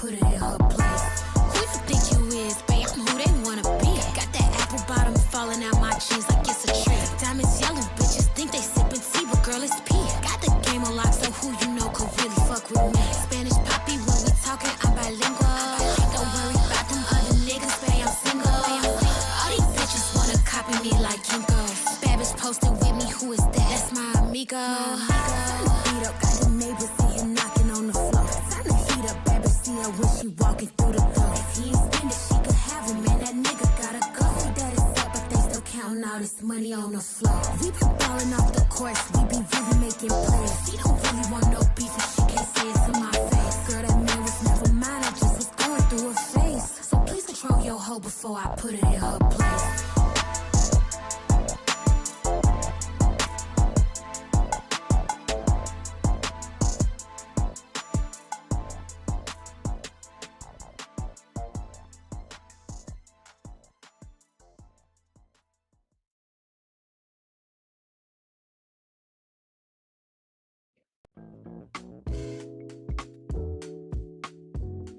put it in her place. Who you think you is, babe? I'm who they wanna be. Got that apple bottom falling out my jeans like it's a tree. Diamonds yellow, bitches think they sippin' tea, but girl, it's pee. Got the game on lock, so who you know could really fuck with me? Spanish poppy, when we talking, I'm bilingual. Don't worry about them other niggas, babe, I'm single. All these bitches wanna copy me like Kinko. Babbish posted with me, who is that? That's my amigo. Beat up, got the neighbors sitting knocking on the floor. Time to heat up, baby, see her when she walking through the door. If he ain't spend it, she could have him, man, that nigga gotta go. See that it's up, but they still counting all this money on the floor. We been balling off the course, we be really making plays. She don't really want no beef and she can't say it to my face. Girl, that man was never mine, I just was going through a phase. So please control your hoe before I put it in her place.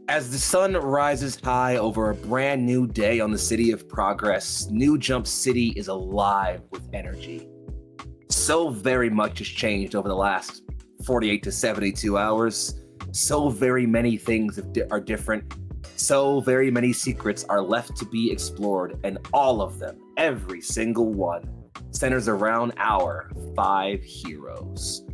As the sun rises high over a brand new day on the City of Progress, New Jump City is alive with energy. So very much has changed over the last 48 to 72 hours. So very many things are different. So very many secrets are left to be explored, and all of them, every single one, centers around our 5 heroes.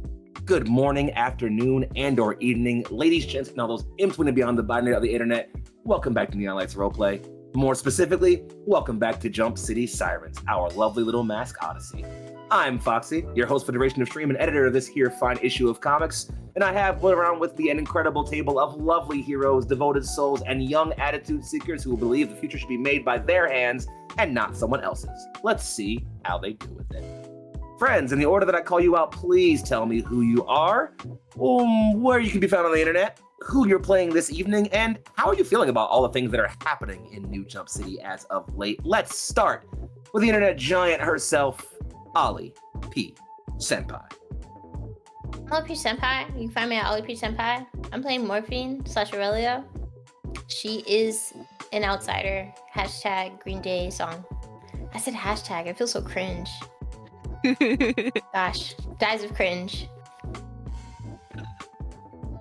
Good morning, afternoon, and or evening, ladies, gents, and all those imps winning beyond the binary of the internet. Welcome back to Neon Lights Roleplay. More specifically, welcome back to Jump City Sirens, our lovely little mask odyssey. I'm Foxy, your host for Duration of Stream and editor of this here fine issue of comics, and I have put around with me an incredible table of lovely heroes, devoted souls, and young attitude seekers who believe the future should be made by their hands and not someone else's. Let's see how they do with it. Friends, in the order that I call you out, please tell me who you are, where you can be found on the internet, who you're playing this evening, and how are you feeling about all the things that are happening in New Jump City as of late. Let's start with the internet giant herself, Ollie P. Senpai. Ollie P. Senpai. You can find me at Ollie P. Senpai. I'm playing Morphine / Aurelia. She is an outsider. Hashtag Green Day song. I said hashtag. I feel so cringe. Gosh, dies of cringe.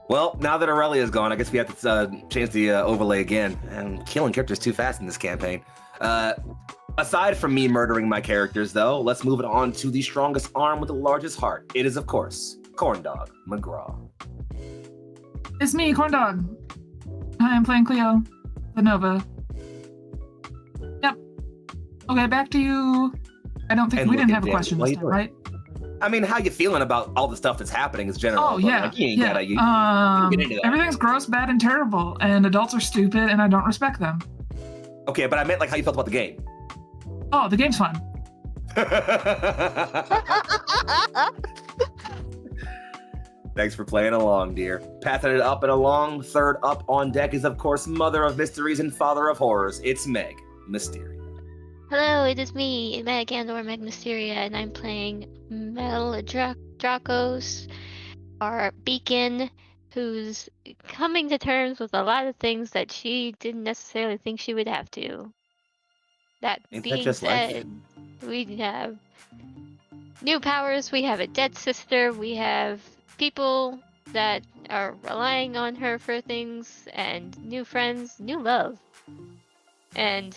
Well, now that Aurelia is gone, I guess we have to change the overlay again. And killing characters too fast in this campaign. Aside from me murdering my characters, though, let's move it on to the strongest arm with the largest heart. It is, of course, Corndog McGraw. It's me, Corndog. Hi, I'm playing Cleo, the Nova. Yep. Okay, back to you. I don't think we didn't have a question this time, right? I mean, how you feeling about all the stuff that's happening is general. Oh, yeah. Like, you get into that. Everything's gross, bad, and terrible, and adults are stupid, and I don't respect them. Okay, but I meant like how you felt about the game. Oh, the game's fun. Thanks for playing along, dear. Passing it up and along, third up on deck is, of course, Mother of Mysteries and Father of Horrors. It's Meg Mysteria. Hello, it is me, Meg and/or Meg Mysteria, and I'm playing Mel Dracos, our beacon, who's coming to terms with a lot of things that she didn't necessarily think she would have to. That being said, we have new powers, we have a dead sister, we have people that are relying on her for things, and new friends, new love, and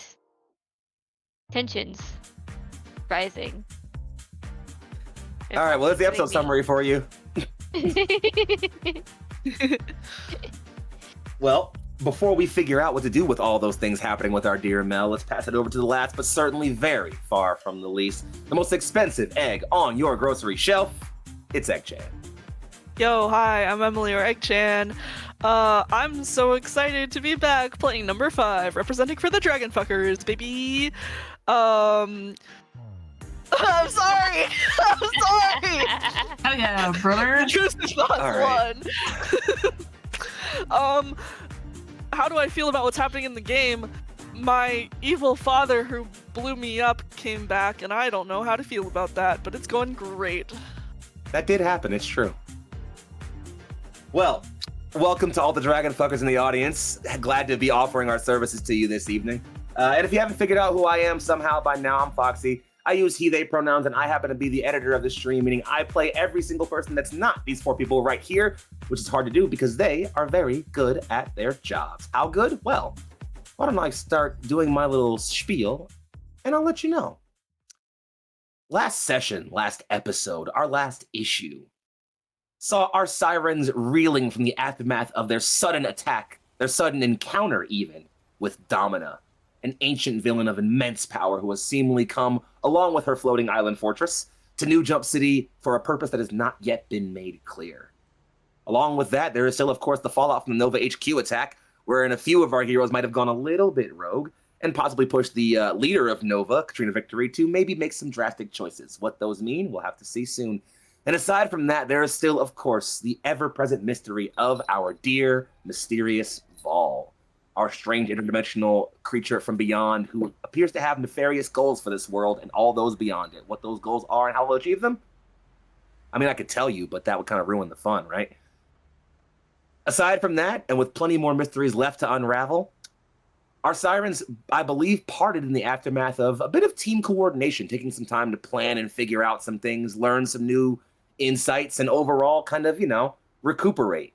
tensions rising. All right, well, there's the episode summary for you. Well, before we figure out what to do with all those things happening with our dear Mel, let's pass it over to the last, but certainly very far from the least, the most expensive egg on your grocery shelf. It's Egg Chan. Yo, hi, I'm Emily or Egg Chan. I'm so excited to be back playing number 5, representing for the Dragon Fuckers, baby. I'm sorry. I'm sorry. Hell yeah, brother. The truth is not one. How do I feel about what's happening in the game? My evil father who blew me up came back, and I don't know how to feel about that, but it's going great. That did happen, it's true. Well, Welcome to all the dragon fuckers in the audience. Glad to be offering our services to you this evening. And if you haven't figured out who I am somehow by now, I'm Foxy. I use he, they pronouns, and I happen to be the editor of the stream, meaning I play every single person that's not these 4 people right here, which is hard to do because they are very good at their jobs. How good? Well, why don't I start doing my little spiel, and I'll let you know. Last session, last episode, our last issue, saw our Sirens reeling from the aftermath of their sudden attack, their sudden encounter even, with Domina, an ancient villain of immense power who has seemingly come, along with her floating island fortress, to New Jump City for a purpose that has not yet been made clear. Along with that, there is still, of course, the fallout from the Nova HQ attack, wherein a few of our heroes might have gone a little bit rogue, and possibly pushed the leader of Nova, Katrina Victory, to maybe make some drastic choices. What those mean, we'll have to see soon. And aside from that, there is still, of course, the ever-present mystery of our dear, mysterious Vol, our strange interdimensional creature from beyond who appears to have nefarious goals for this world and all those beyond it. What those goals are and how we'll achieve them? I mean, I could tell you, but that would kind of ruin the fun, right? Aside from that, and with plenty more mysteries left to unravel, our Sirens, I believe, parted in the aftermath of a bit of team coordination, taking some time to plan and figure out some things, learn some new insights, and overall kind of, recuperate.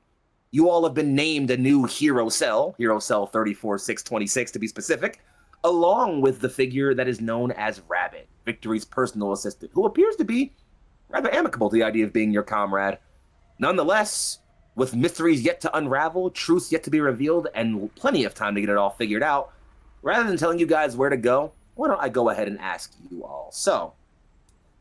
You all have been named a new Hero Cell 34626 to be specific, along with the figure that is known as Rabbit, Victory's personal assistant, who appears to be rather amicable to the idea of being your comrade. Nonetheless, with mysteries yet to unravel, truths yet to be revealed, and plenty of time to get it all figured out, rather than telling you guys where to go, why don't I go ahead and ask you all? So,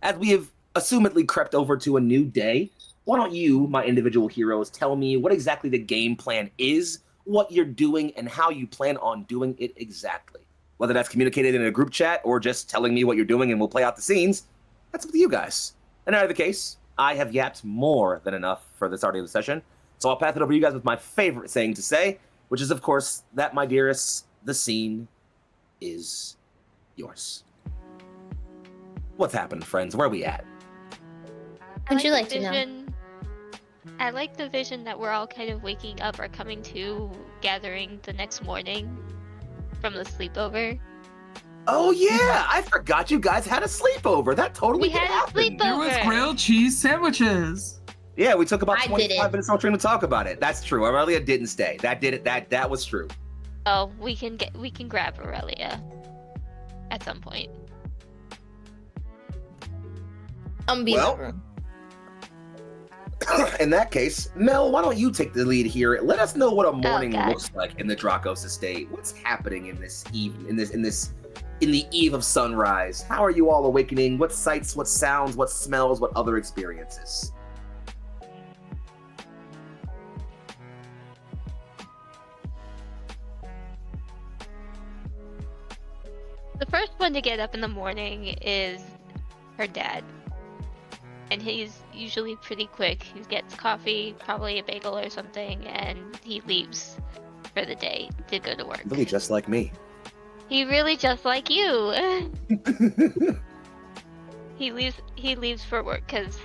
as we have assumedly crept over to a new day, why don't you, my individual heroes, tell me what exactly the game plan is, what you're doing, and how you plan on doing it exactly. Whether that's communicated in a group chat or just telling me what you're doing and we'll play out the scenes, that's up to you guys. In either case, I have yapped more than enough for the start of the session, so I'll pass it over to you guys with my favorite saying to say, which is, of course, that, my dearest, the scene is yours. What's happening, friends? Where are we at? Would you like to know? I like the vision that we're all kind of waking up or coming to, gathering the next morning from the sleepover. Oh yeah, I forgot you guys had a sleepover. That totally We had a happened. sleepover. There was grilled cheese sandwiches. Yeah, we took about I 25 minutes on stream to talk about it. That's true. Aurelia didn't stay. That was true. Oh, we can grab Aurelia at some point. I'm being Well, in that case, Mel, why don't you take the lead here? Let us know what a morning God. looks like in the Dracos estate. What's happening in this in the eve of sunrise? How are you all awakening? What sights, what sounds, what smells, what other experiences? The first one to get up in the morning is her dad. And he's usually pretty quick. He gets coffee, probably a bagel or something, and he leaves for the day to go to work. Really just like me. He really just like you. He leaves for work because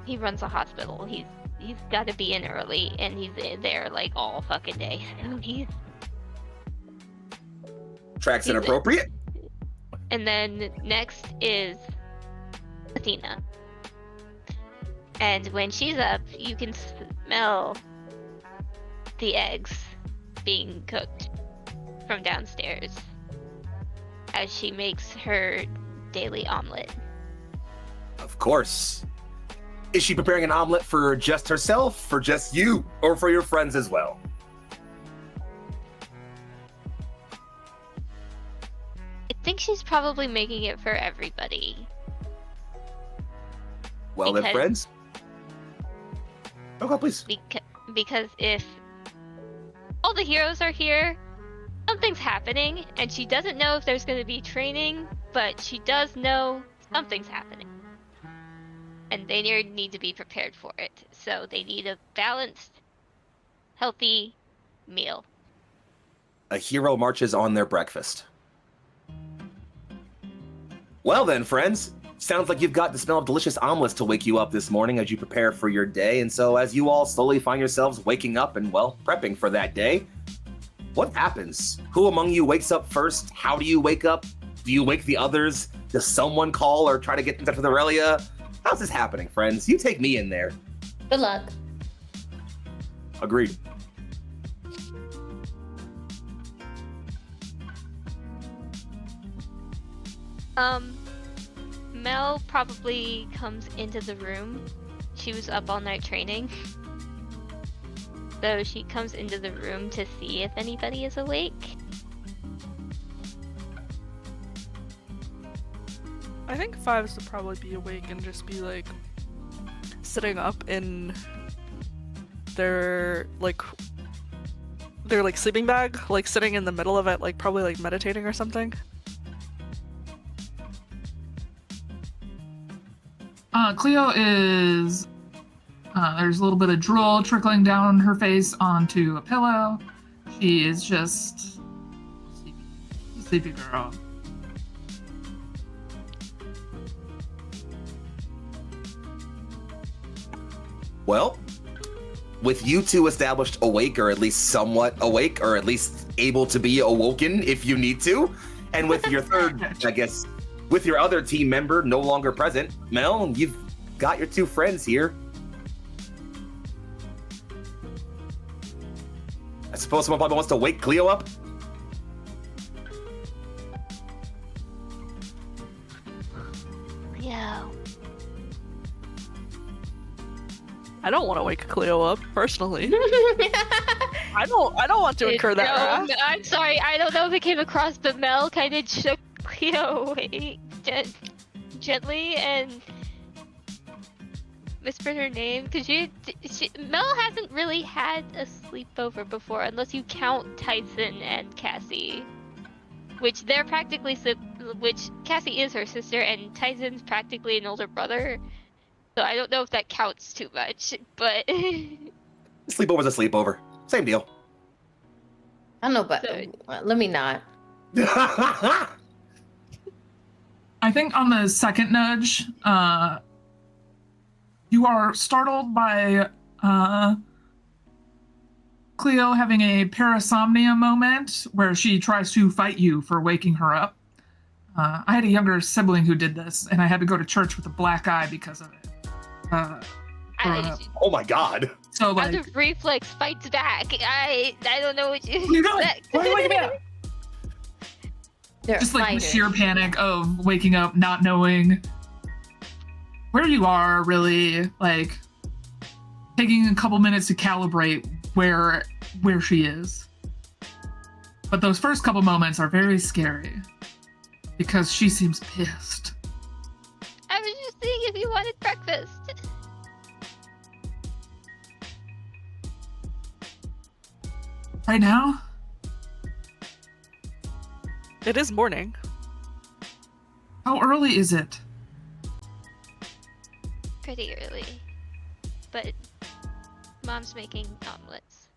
he runs a hospital. He's got to be in early, and he's in there like all fucking day. So he's Tracks inappropriate. And then next is Athena. And when she's up, you can smell the eggs being cooked from downstairs as she makes her daily omelet. Of course. Is she preparing an omelet for just herself, for just you, or for your friends as well? I think she's probably making it for everybody. Well then, Because- friends. Okay, please. Because if all the heroes are here, something's happening, and she doesn't know if there's going to be training, but she does know something's happening. And they need to be prepared for it. So they need a balanced, healthy meal. A hero marches on their breakfast. Well then, friends, sounds like you've got the smell of delicious omelets to wake you up this morning as you prepare for your day. And so as you all slowly find yourselves waking up and, well, prepping for that day, what happens? Who among you wakes up first? How do you wake up? Do you wake the others? Does someone call or try to get in touch with Aurelia? How's this happening, friends? You take me in there. Good luck. Agreed. Mel probably comes into the room. She was up all night training. So she comes into the room to see if anybody is awake. I think Fives would probably be awake and just be like sitting up in their sleeping bag, like sitting in the middle of it, like probably like meditating or something. Cleo is, there's a little bit of drool trickling down her face onto a pillow. She is just sleepy girl. Well, with you two established awake, or at least somewhat awake, or at least able to be awoken if you need to, and with your third, I guess, with your other team member no longer present, Mel, you've got your two friends here. I suppose someone probably wants to wake Cleo up? Cleo. I don't want to wake Cleo up personally. I don't want to incur that wrath. I'm sorry, I don't know if it came across, but Mel kind of shook Cleo awake gently and whispered her name, because Mel hasn't really had a sleepover before, unless you count Tyson and Cassie, which they're practically which Cassie is her sister and Tyson's practically an older brother. So I don't know if that counts too much, but Sleepover's a sleepover. Same deal. I don't know, but let me not. I think on the second nudge, you are startled by Cleo having a parasomnia moment where she tries to fight you for waking her up. I had a younger sibling who did this, and I had to go to church with a black eye because of it. Oh my god. So like, out of reflex fights back. I don't know what you. Where you going? Why are you waking me up? They're Just like the fighters. sheer panic of waking up, not knowing where you are, really, like taking a couple minutes to calibrate where she is. But those first couple moments are very scary because she seems pissed. I was just seeing if you wanted breakfast. Right now? It is morning. How early is it? Pretty early, but Mom's making omelets.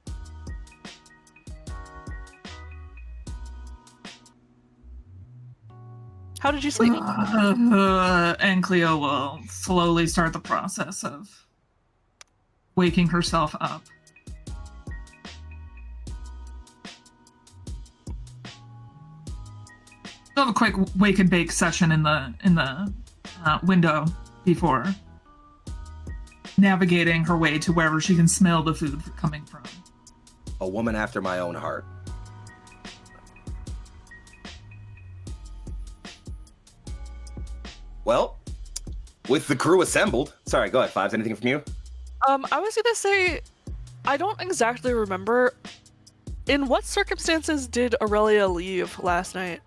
How did you sleep? And Cleo will slowly start the process of waking herself up. We'll have a quick wake and bake session in the window before navigating her way to wherever she can smell the food coming from. A woman after my own heart. Well, with the crew assembled. Sorry, go ahead, Fives. Anything from you? I was gonna say, I don't exactly remember. In what circumstances did Aurelia leave last night?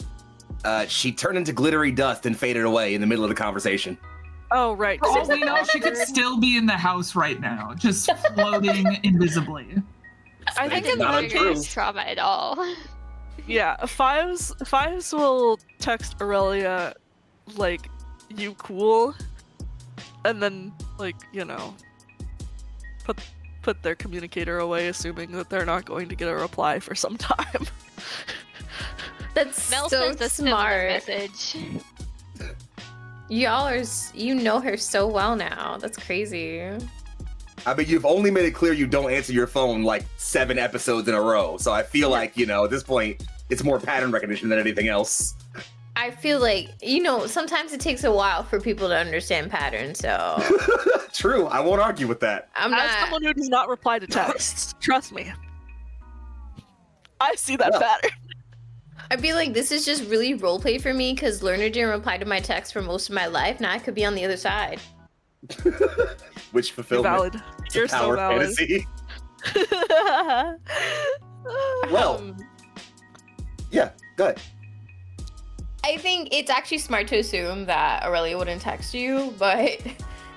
She turned into glittery dust and faded away in the middle of the conversation. Oh, right. For all we know, she could still be in the house right now, just floating invisibly. I think It's in not that untrue. case, Trauma at all. yeah, Fives will text Aurelia, like, you cool? And then, like, you know, put their communicator away, assuming that they're not going to get a reply for some time. That's Mel so sends a similar smart. message. You know her so well now. That's crazy. I mean, you've only made it clear you don't answer your phone like 7 episodes in a row. So I feel like, at this point, it's more pattern recognition than anything else. I feel like, sometimes it takes a while for people to understand patterns, so... True, I won't argue with that. As someone who does not reply to texts, trust me. I see that pattern. I feel like this is just really roleplay for me, because Lerner didn't reply to my text for most of my life. Now I could be on the other side. Which fulfillment? Valid. You're power so valid. fantasy. Well, yeah, go ahead. I think it's actually smart to assume that Aurelia wouldn't text you, but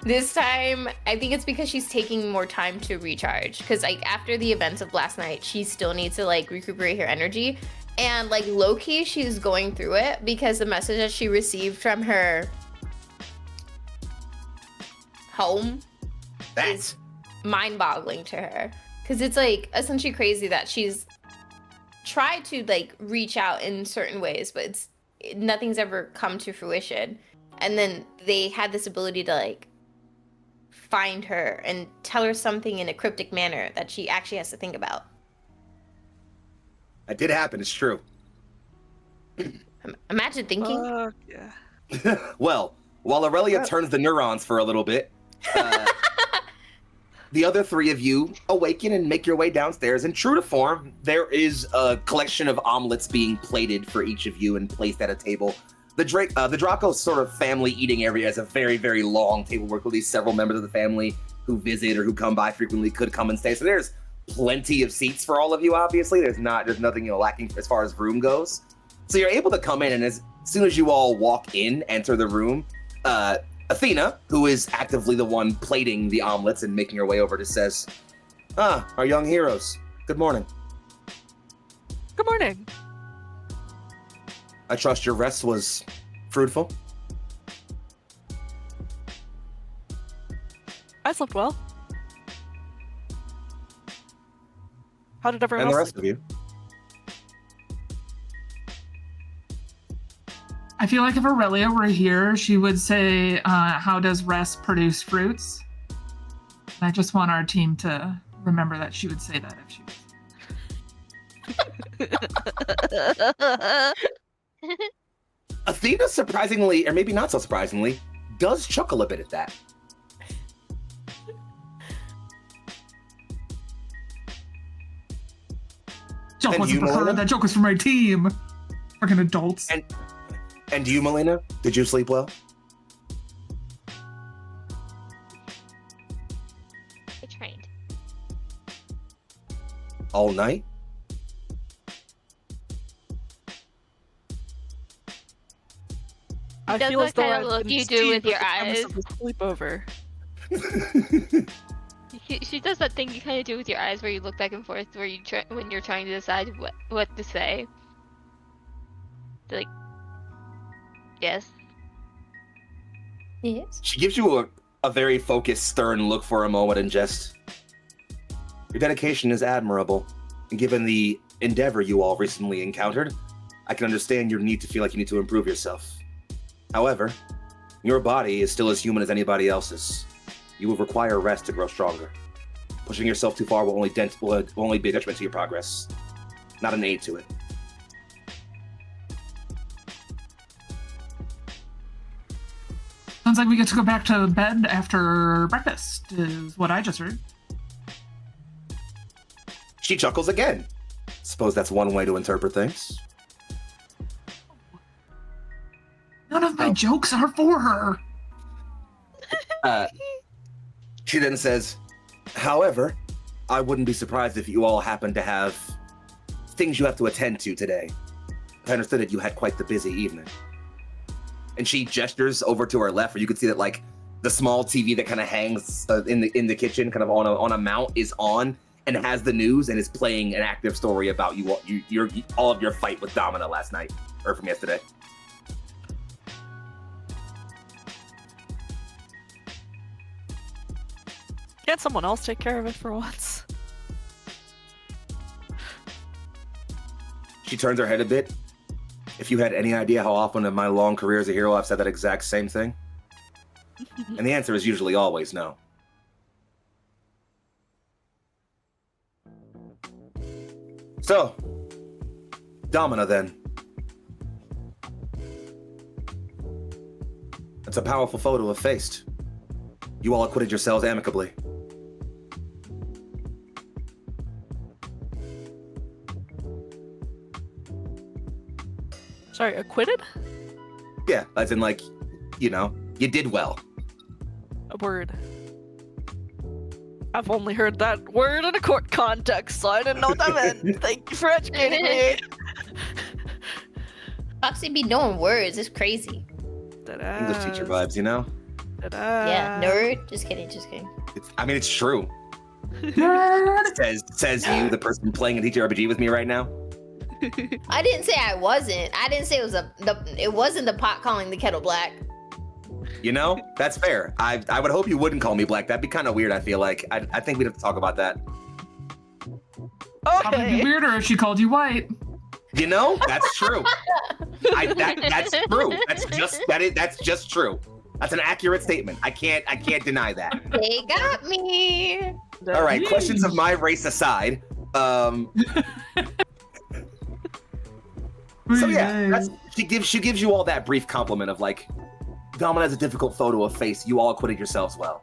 this time, I think it's because she's taking more time to recharge. Because after the events of last night, she still needs to recuperate her energy. And low-key, she's going through it because the message that she received from her home is mind-boggling to her. Because it's essentially crazy that she's tried to reach out in certain ways, but nothing's ever come to fruition. And then they had this ability to find her and tell her something in a cryptic manner that she actually has to think about. That did happen, it's true. Imagine thinking. Yeah. Well, while Aurelia turns the neurons for a little bit, the other 3 of you awaken and make your way downstairs. And true to form, there is a collection of omelets being plated for each of you and placed at a table. The Draco sort of family eating area is a very, very long table where at least several members of the family who visit or who come by frequently could come and stay. So there's plenty of seats for all of you, obviously. There's nothing lacking as far as room goes. So you're able to come in, and as soon as you all walk in, enter the room, Athena, who is actively the one plating the omelets and making her way over, just says, our young heroes, good morning. Good morning. I trust your rest was fruitful. I slept well. How did everyone And the else rest of you? I feel like if Aurelia were here, she would say, how does rest produce fruits? And I just want our team to remember that she would say that if she was. Athena, surprisingly, or maybe not so surprisingly, does chuckle a bit at that. Joke wasn't for her, that joke was for my team. Freaking adults. And you, Melina, did you sleep well? I trained. All night? I Does feel what as though kind of I've look been you do deceived with by your the premise eyes? of the sleepover. She does that thing you kind of do with your eyes, where you look back and forth, where when you're trying to decide what to say. Yes. Yes. She gives you a very focused, stern look for a moment and just, your dedication is admirable. And given the endeavor you all recently encountered, I can understand your need to feel like you need to improve yourself. However, your body is still as human as anybody else's. You will require rest to grow stronger. Pushing yourself too far will only be a detriment to your progress, not an aid to it. Sounds like we get to go back to bed after breakfast, is what I just heard. She chuckles again. Suppose that's one way to interpret things. None of my jokes are for her. She then says, however, I wouldn't be surprised if you all happen to have things you have to attend to today. I understood that you had quite the busy evening. And she gestures over to her left, where you can see that the small TV that kind of hangs in the kitchen, kind of on a mount, is on and has the news and is playing an active story about all of your fight with Domina last night, or from yesterday. Can't someone else take care of it for once? She turns her head a bit. If you had any idea how often in my long career as a hero I've said that exact same thing, And the answer is usually always no. So, Domina then. It's a powerful photo of Faced. You all acquitted yourselves amicably. Sorry, acquitted? Yeah, as in like, you did well. A word. I've only heard that word in a court context, so I didn't know what that meant. Thank you for educating me. Foxy be knowing words. It's crazy. English teacher vibes, Yeah, nerd. Just kidding. It's true. says you, the person playing a teacher RPG with me right now. I didn't say I wasn't. I didn't say it wasn't the pot calling the kettle black. That's fair. I would hope you wouldn't call me black. That'd be kind of weird, I feel like. I think we'd have to talk about that. Probably be weirder if she called you white. That's true. That's true. That's just true. That's an accurate statement. I can't deny that. They got me. All right, questions of my race aside. So yeah, she gives you all that brief compliment of like, Domina has a difficult photo of Face. You all acquitted yourselves well.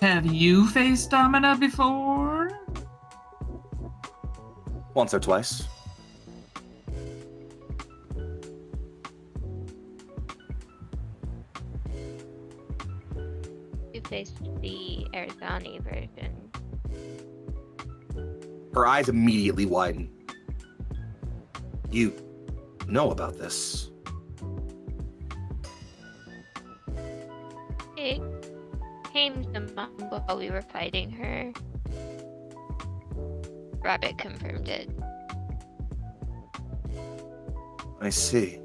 Have you faced Domina before? Once or twice. You faced the Arizani version. Her eyes immediately widen. You know about this. It came to mind while we were fighting her. Rabbit confirmed it. I see.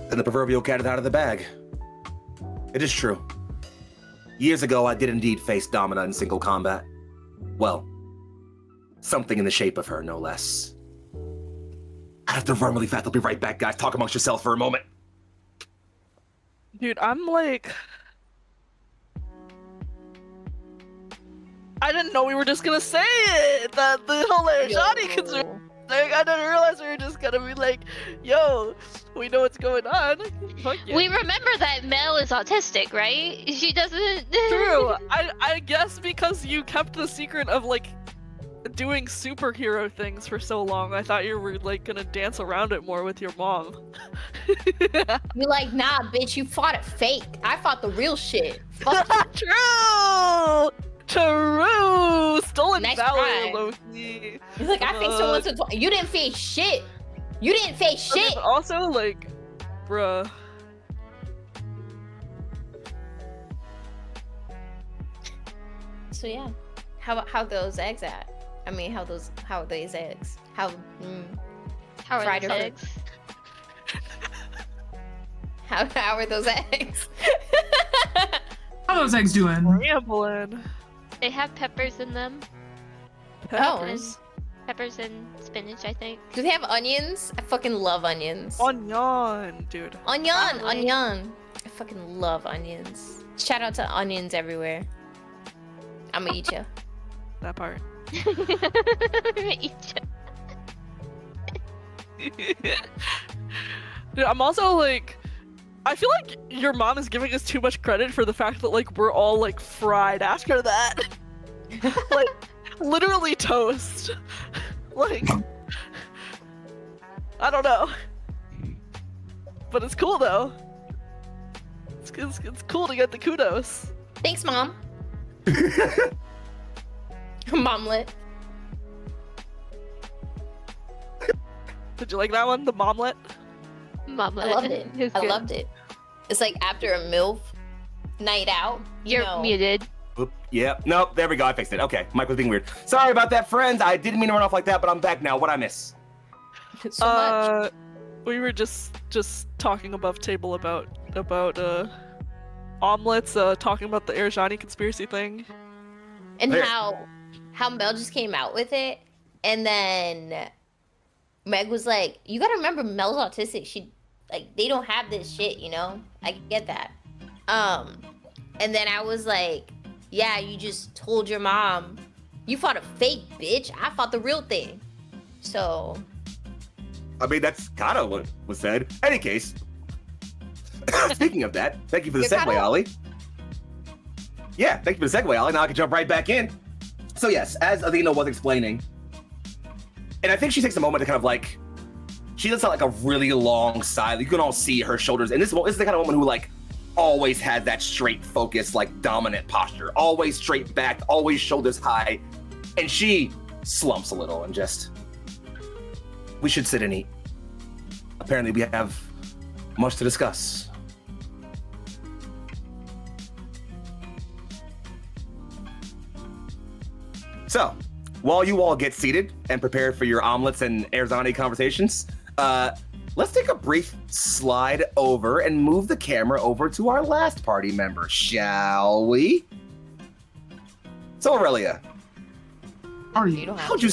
Then the proverbial cat is out of the bag. It is true. Years ago, I did indeed face Domina in single combat. Well, something in the shape of her, no less. I have to run really fast. I'll be right back, guys. Talk amongst yourselves for a moment. Dude, I'm like... I didn't know we were just gonna say it! That the whole Arizani concern. Like, I didn't realize we were just gonna be like, yo, we know what's going on. Fuck yeah. We remember that Mel is autistic, right? She doesn't... True. I guess because you kept the secret of, like, doing superhero things for so long, I thought you were, like, gonna dance around it more with your mom. You're like, nah, bitch, you fought it fake. I fought the real shit. Fuck you. True! True! Stolen Nice valor, try. Loki. He's like, I faced her once or twice. You didn't face shit. You didn't face Okay, shit. but also, like, bruh. So yeah, how those eggs at? I mean, how are these eggs? How How are fried those or eggs? how are those eggs? How are those eggs doing? Rambling. They have peppers in them. Peppers. Peppers and spinach, I think. Do they have onions? I fucking love onions. Onion, dude. Onion, Probably. onion. I fucking love onions. Shout out to onions everywhere. I'ma eat ya. That part. Dude, I'm also like, I feel like your mom is giving us too much credit for the fact that like we're all like fried after that. Like literally toast. Like I don't know. But it's cool though. It's cool to get the kudos. Thanks, Mom. Momlet. Did you like that one? The momlet? Mom, I loved it. I loved it. It's like after a MILF night out. You're muted. Oop, yeah. Nope. There we go. I fixed it. Okay. Mike was being weird. Sorry about that, friends. I didn't mean to run off like that, but I'm back now. What'd I miss? So much. We were just talking above table about omelets, talking about the Arizani conspiracy thing. And There. how how Mel just came out with it, and then Meg was like, "You gotta remember, Mel's autistic. She, like, they don't have this shit, you know. I get that." And then I was like, "Yeah, you just told your mom you fought a fake bitch. I fought the real thing." So, I mean, that's kind of what was said. Any case, speaking of that, thank you for the segue, Ollie. Yeah, thank you for the segue, Ollie. Now I can jump right back in. So yes, as Athena was explaining, and I think she takes a moment to kind of like, she does like a really long sigh. You can all see her shoulders. And this is the kind of woman who like always has that straight focus, like dominant posture, always straight back, always shoulders high. And she slumps a little and just, we should sit and eat. Apparently we have much to discuss. So, while you all get seated and prepare for your omelets and Erzani conversations, let's take a brief slide over and move the camera over to our last party member, shall we? So, Aurelia. Are you? How'd you...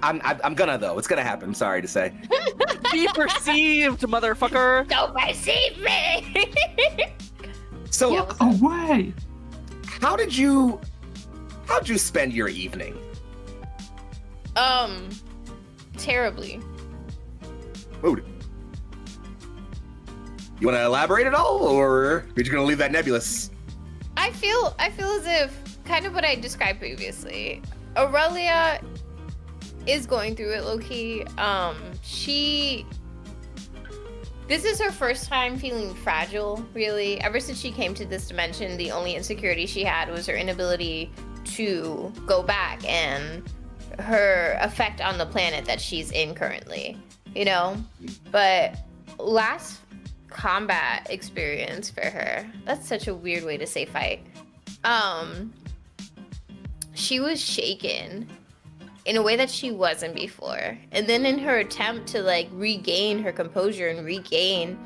I'm gonna, though. It's gonna happen. Sorry to say. Be perceived, motherfucker. don't perceive me. So, Look away. how'd you spend your evening? Terribly. Mood. You want to elaborate at all, or are you just gonna leave that nebulous? I feel as if kind of what I described previously. Aurelia is going through it low-key. This is her first time feeling fragile, really. Ever since she came to this dimension, the only insecurity she had was her inability to go back and her effect on the planet that she's in currently, you know? But last combat experience for her, that's such a weird way to say fight. She was shaken in a way that she wasn't before. And then in her attempt to like regain her composure and regain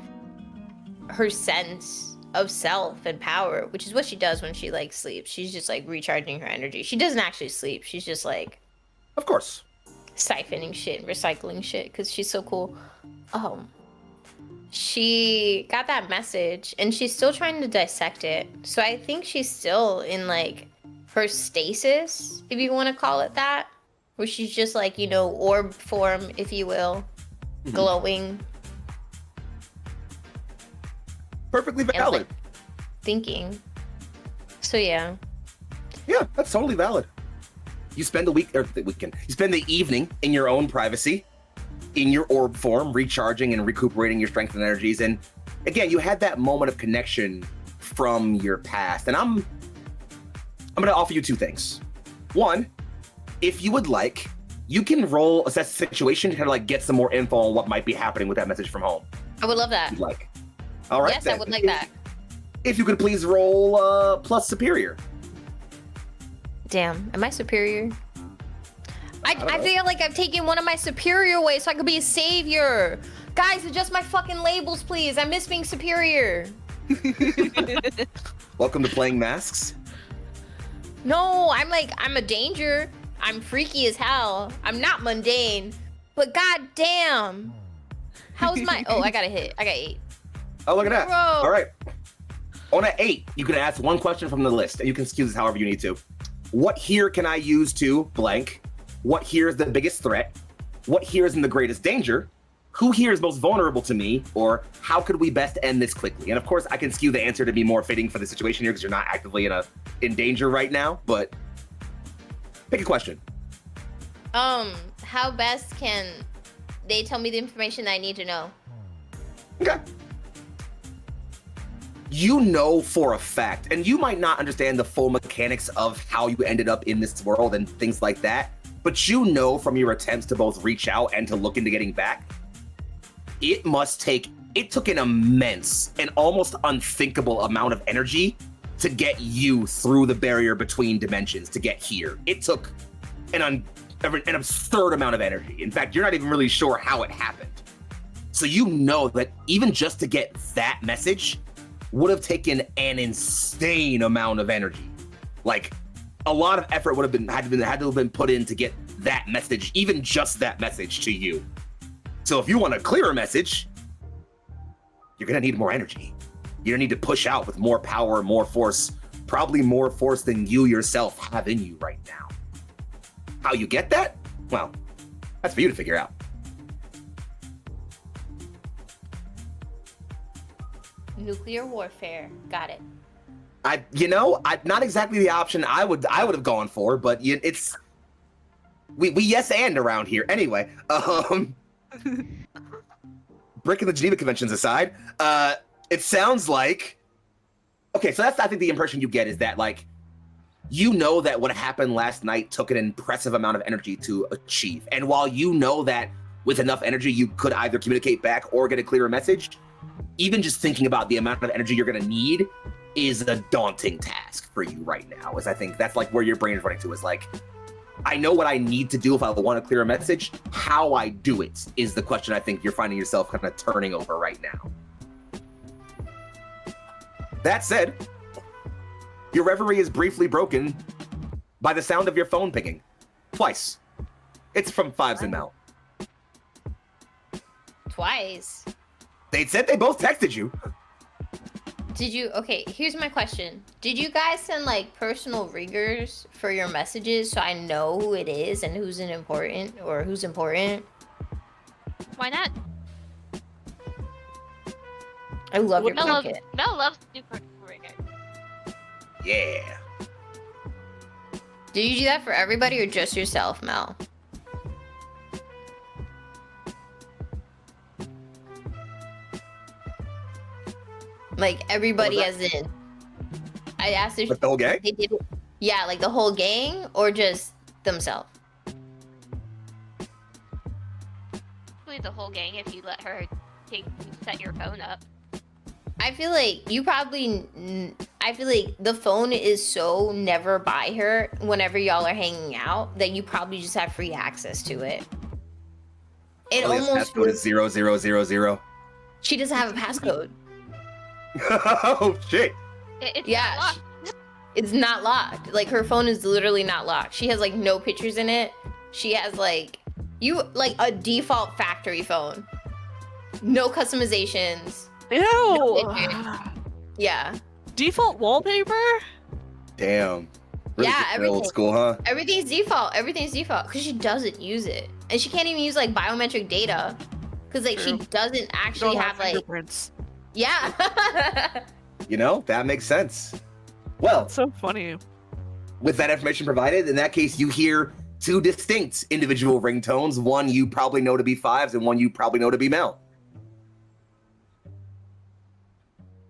her sense of self and power, which is what she does when she like sleeps. She's just like recharging her energy. She doesn't actually sleep. She's just like, Of course. siphoning shit and recycling shit because she's so cool. She got that message and she's still trying to dissect it. So I think she's still in like her stasis, if you want to call it that, where she's just like, you know, orb form, if you will, glowing. Perfectly and, valid. like, thinking. So yeah. Yeah, that's totally valid. You spend the weekend. You spend the evening in your own privacy, in your orb form, recharging and recuperating your strength and energies. And again, you had that moment of connection from your past. And I'm gonna offer you two things. One, if you would like, you can roll assess the situation to kind of like get some more info on what might be happening with that message from home. I would love that. If you'd like. All right. Yes, then. I would like that. If you could please roll plus superior. Damn, am I superior? I know. feel like I've taken one of my superior ways so I could be a savior. Guys, adjust my fucking labels, please. I miss being superior. Welcome to playing masks. No, I'm a danger. I'm freaky as hell. I'm not mundane. But goddamn. How's my... Oh, I got a hit. I got 8. Oh, look at that. Bro. All right. On an 8, you can ask one question from the list, and you can skew this however you need to. What here can I use to blank? What here is the biggest threat? What here is in the greatest danger? Who here is most vulnerable to me? Or how could we best end this quickly? And of course, I can skew the answer to be more fitting for the situation here because you're not actively in danger right now, but pick a question. How best can they tell me the information that I need to know? Okay. You know for a fact, and you might not understand the full mechanics of how you ended up in this world and things like that, but you know from your attempts to both reach out and to look into getting back, it took an immense and almost unthinkable amount of energy to get you through the barrier between dimensions to get here. It took an absurd amount of energy. In fact, you're not even really sure how it happened. So you know that even just to get that message would have taken an insane amount of energy. Like a lot of effort would have had to have been put in to get that message, even just that message to you. So if you want a clearer message, you're gonna need more energy. You're gonna need to push out with more power, more force, probably more force than you yourself have in you right now. How you get that? Well, that's for you to figure out. Nuclear warfare. Got it. Not exactly the option I would have gone for, but it's we yes and around here. Anyway, breaking the Geneva Conventions aside, it sounds like okay. So that's I think the impression you get is that like you know that what happened last night took an impressive amount of energy to achieve, and while you know that with enough energy you could either communicate back or get a clearer message, even just thinking about the amount of energy you're going to need is a daunting task for you right now. Is I think that's like where your brain is running to is like, I know what I need to do if I want a clearer message. How I do it is the question I think you're finding yourself kind of turning over right now. That said, your reverie is briefly broken by the sound of your phone pinging. Twice. It's from Fives and Mel. Twice? They said they both texted you. Did you? Okay, here's my question. Did you guys send like personal ringers for your messages so I know who it is and who's important or who's important? Why not? I love your Mel loves, pocket. Mel loves super ringer. Yeah. Do you do that for everybody or just yourself, Mel? Like everybody as in. I asked if Like the whole gang? they did it. Yeah, like the whole gang or just themselves. Probably the whole gang if you let her set your phone up. I feel like you probably. I feel like the phone is so never by her whenever y'all are hanging out that you probably just have free access to it. It Well, his almost. passcode is 0000. She doesn't have a passcode. Oh shit. It's Yeah, not locked. It's not locked. Like her phone is literally not locked. She has like no pictures in it. She has like a default factory phone. No customizations. Ew. Yeah. Default wallpaper? Damn. Really Yeah, keeping it old everything. school, huh? Everything's default. Everything's default because she doesn't use it, and she can't even use like biometric data because like True. she doesn't actually Don't have like fingerprints. yeah. You know, that makes sense. Well, That's so funny. with that information provided, in that case, you hear two distinct individual ringtones. One you probably know to be Fives, and one you probably know to be Mel.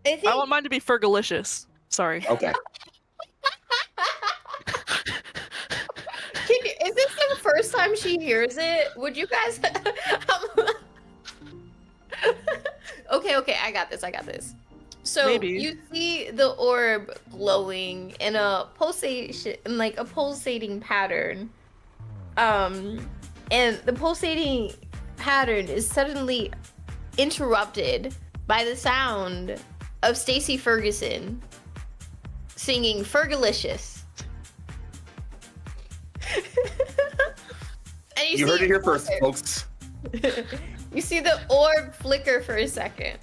I think I want mine to be Fergalicious. Sorry. Okay. Is this the first time she hears it? Would you guys? Okay, I got this. So Maybe. you see the orb glowing in a pulsating pattern. And the pulsating pattern is suddenly interrupted by the sound of Stacey Ferguson singing Fergalicious. And You heard it here first, folks. You see the orb flicker for a second.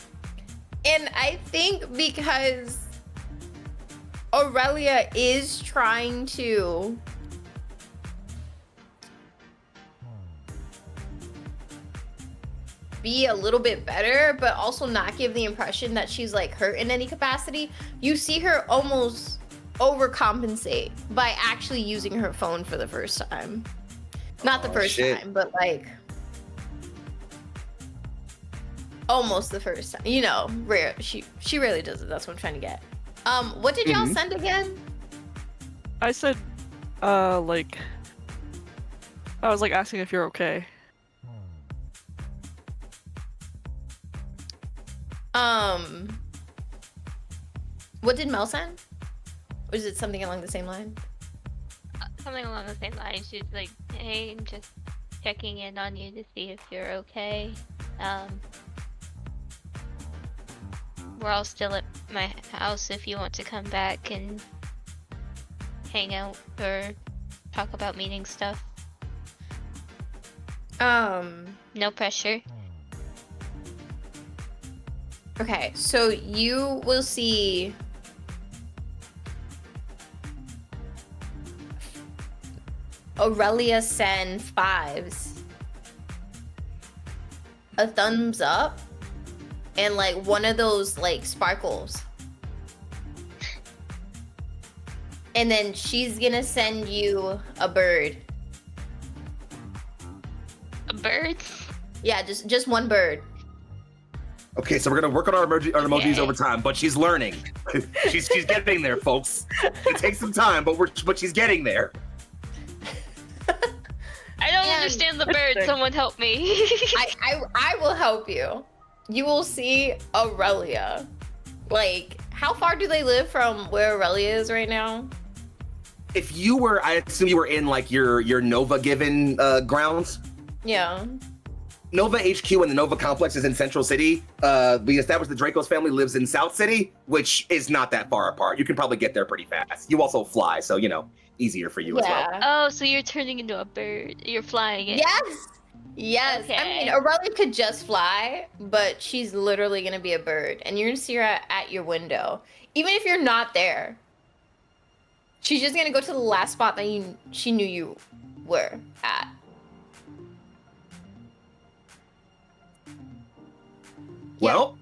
And I think because Aurelia is trying to be a little bit better, but also not give the impression that she's like hurt in any capacity, you see her almost overcompensate by actually using her phone for the first time. Not the first shit. time, but like almost the first time. You know, rare. She rarely does it. That's what I'm trying to get. What did y'all send again? I said, like, I was like asking if you're okay. What did Mel send? Or is it something along the same line? Something along the same lines. She's like, hey, I'm just checking in on you to see if you're okay. We're all still at my house if you want to come back and hang out or talk about meeting stuff. No pressure. Okay, so you will see Aurelia send 5s, a thumbs up, and like one of those like sparkles. And then she's gonna send you a bird. A bird? Yeah, just one bird. Okay, so we're gonna work on our emojis over time, but she's learning. she's getting there, folks. It takes some time, but she's getting there. I don't understand the bird. Someone help me. I will help you. You will see Aurelia. Like, how far do they live from where Aurelia is right now? If you were, I assume you were in like your Nova given grounds. Yeah. Nova HQ and the Nova complex is in Central City. We established the Draco's family lives in South City, which is not that far apart. You can probably get there pretty fast. You also fly, so easier for you as well. Oh, so you're turning into a bird. You're flying it. Yes. Okay. I mean, Aurelia could just fly, but she's literally gonna be a bird, and you're gonna see her at your window. Even if you're not there, she's just gonna go to the last spot that she knew you were at. Well,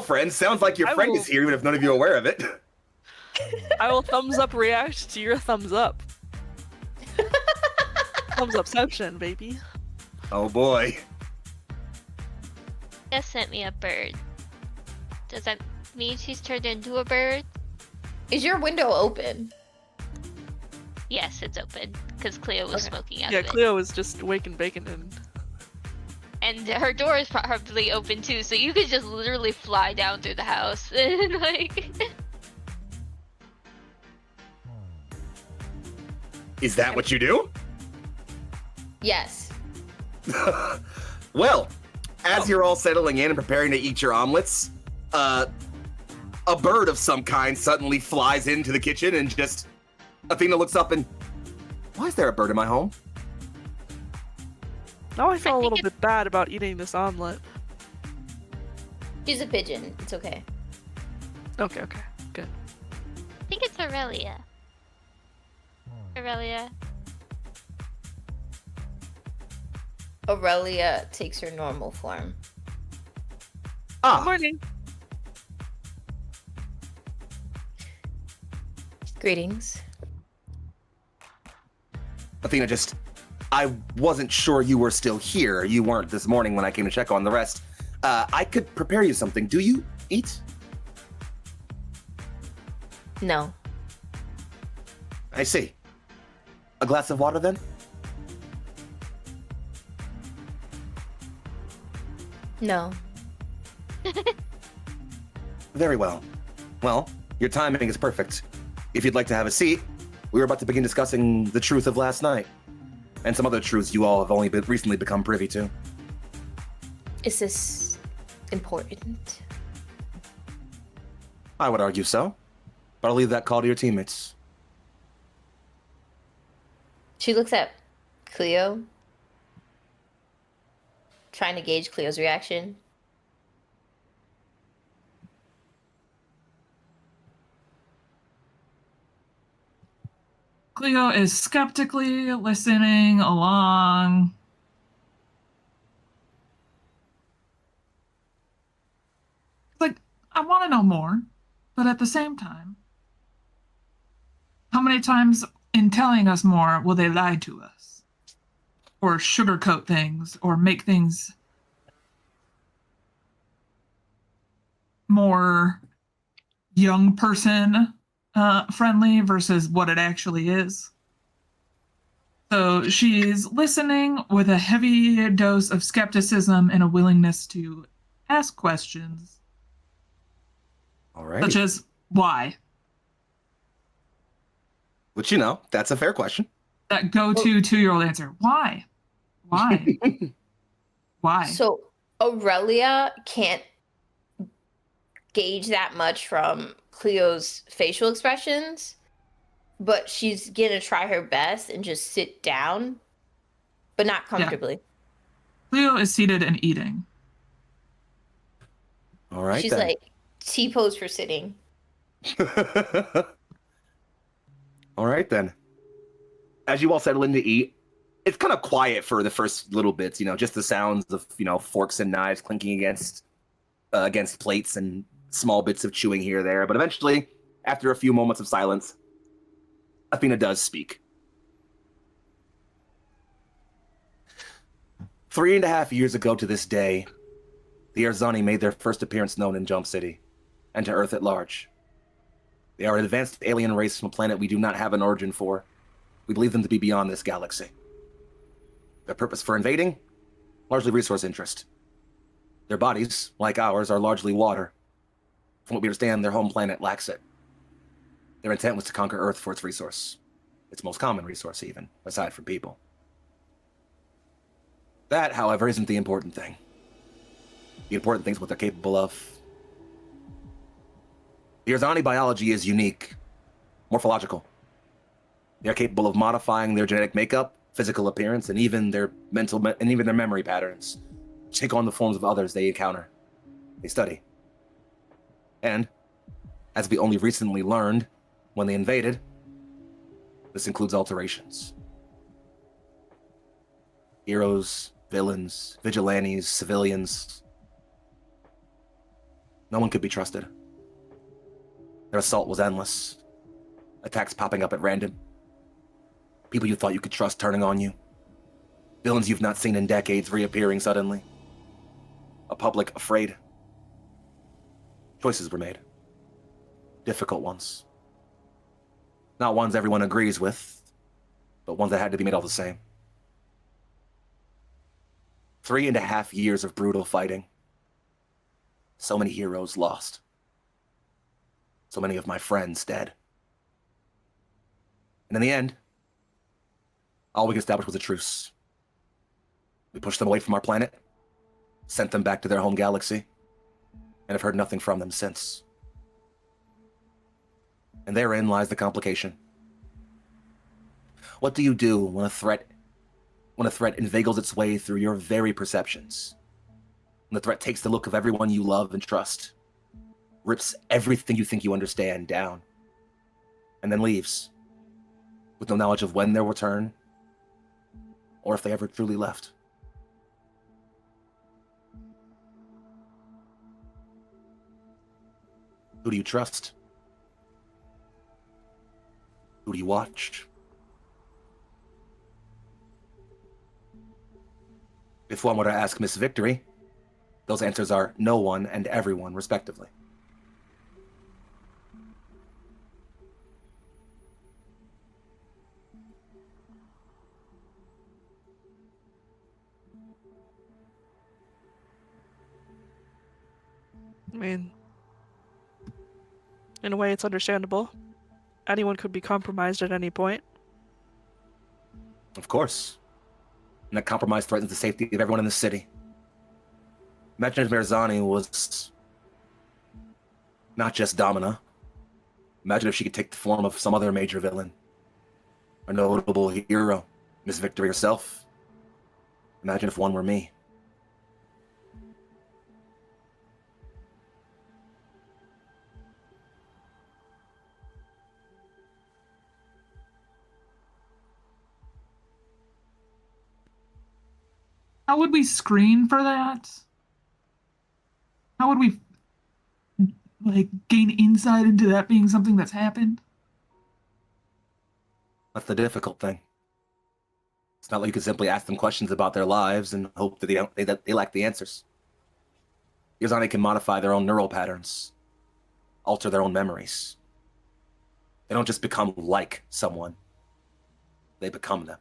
friends, sounds like your friend is here, even if none of you are aware of it. I will thumbs up react to your thumbs up. Thumbs upception, baby. Oh boy. Just sent me a bird. Does that mean she's turned into a bird? Is your window open? Yes, it's open because Cleo was smoking out of it. Yeah, Cleo was just waking bacon and her door is probably open too, so you could just literally fly down through the house and like. Is that what you do? Yes. Well, as you're all settling in and preparing to eat your omelets, a bird of some kind suddenly flies into the kitchen and just Athena looks up and, why is there a bird in my home? Now I feel a little bit bad about eating this omelet. She's a pigeon. It's okay. Okay, good. I think it's Aurelia. Aurelia takes her normal form. Good morning. Greetings. Athena I wasn't sure you were still here. You weren't this morning when I came to check on the rest. I could prepare you something. Do you eat? No. I see. A glass of water then? No. Very well. Well, your timing is perfect. If you'd like to have a seat, we were about to begin discussing the truth of last night. And some other truths you all have only recently become privy to. Is this important? I would argue so. But I'll leave that call to your teammates. She looks at Cleo, trying to gauge Cleo's reaction. Cleo is skeptically listening along. Like, I want to know more, but at the same time, how many times in telling us more will they lie to us? Or sugarcoat things, or make things more young person friendly versus what it actually is. So she's listening with a heavy dose of skepticism and a willingness to ask questions. All right. Such as, why? Which, that's a fair question. That go-to 2-year-old answer. Why? Why? Why? So Aurelia can't gauge that much from Cleo's facial expressions, but she's gonna try her best and just sit down, but not comfortably. Cleo is seated and eating. All right, She's then. like T-pose for sitting. All right, then. As you all settle in to eat, it's kind of quiet for the first little bits, just the sounds of, forks and knives clinking against plates and small bits of chewing here or there. But eventually, after a few moments of silence, Athena does speak. 3.5 years ago to this day, the Erzani made their first appearance known in Jump City, and to Earth at large. They are an advanced alien race from a planet we do not have an origin for. We believe them to be beyond this galaxy. Their purpose for invading? Largely resource interest. Their bodies, like ours, are largely water. From what we understand, their home planet lacks it. Their intent was to conquer Earth for its resource. Its most common resource, even, aside from people. That, however, isn't the important thing. The important thing is what they're capable of. The Erzani biology is unique, morphological. They are capable of modifying their genetic makeup, physical appearance, and even their their memory patterns to take on the forms of others they encounter. They study. And, as we only recently learned when they invaded, this includes alterations. Heroes, villains, vigilantes, civilians. No one could be trusted. Their assault was endless. Attacks popping up at random. People you thought you could trust turning on you. Villains you've not seen in decades reappearing suddenly. A public afraid. Choices were made. Difficult ones. Not ones everyone agrees with, but ones that had to be made all the same. 3.5 years of brutal fighting. So many heroes lost. So many of my friends dead. And in the end, all we could establish was a truce. We pushed them away from our planet, sent them back to their home galaxy, and have heard nothing from them since. And therein lies the complication. What do you do when a threat inveigles its way through your very perceptions? When the threat takes the look of everyone you love and trust, rips everything you think you understand down, and then leaves, with no knowledge of when they'll return, or if they ever truly left. Who do you trust? Who do you watch? If one were to ask Miss Victory, those answers are no one and everyone, respectively. I mean, in a way, it's understandable. Anyone could be compromised at any point. Of course. And that compromise threatens the safety of everyone in the city. Imagine if Merzani was not just Domina. Imagine if she could take the form of some other major villain. A notable hero, Miss Victory herself. Imagine if one were me. How would we screen for that? How would we gain insight into that being something that's happened? That's the difficult thing. It's not like you could simply ask them questions about their lives and hope that they lack the answers. Yazani can modify their own neural patterns, alter their own memories. They don't just become like someone. They become them.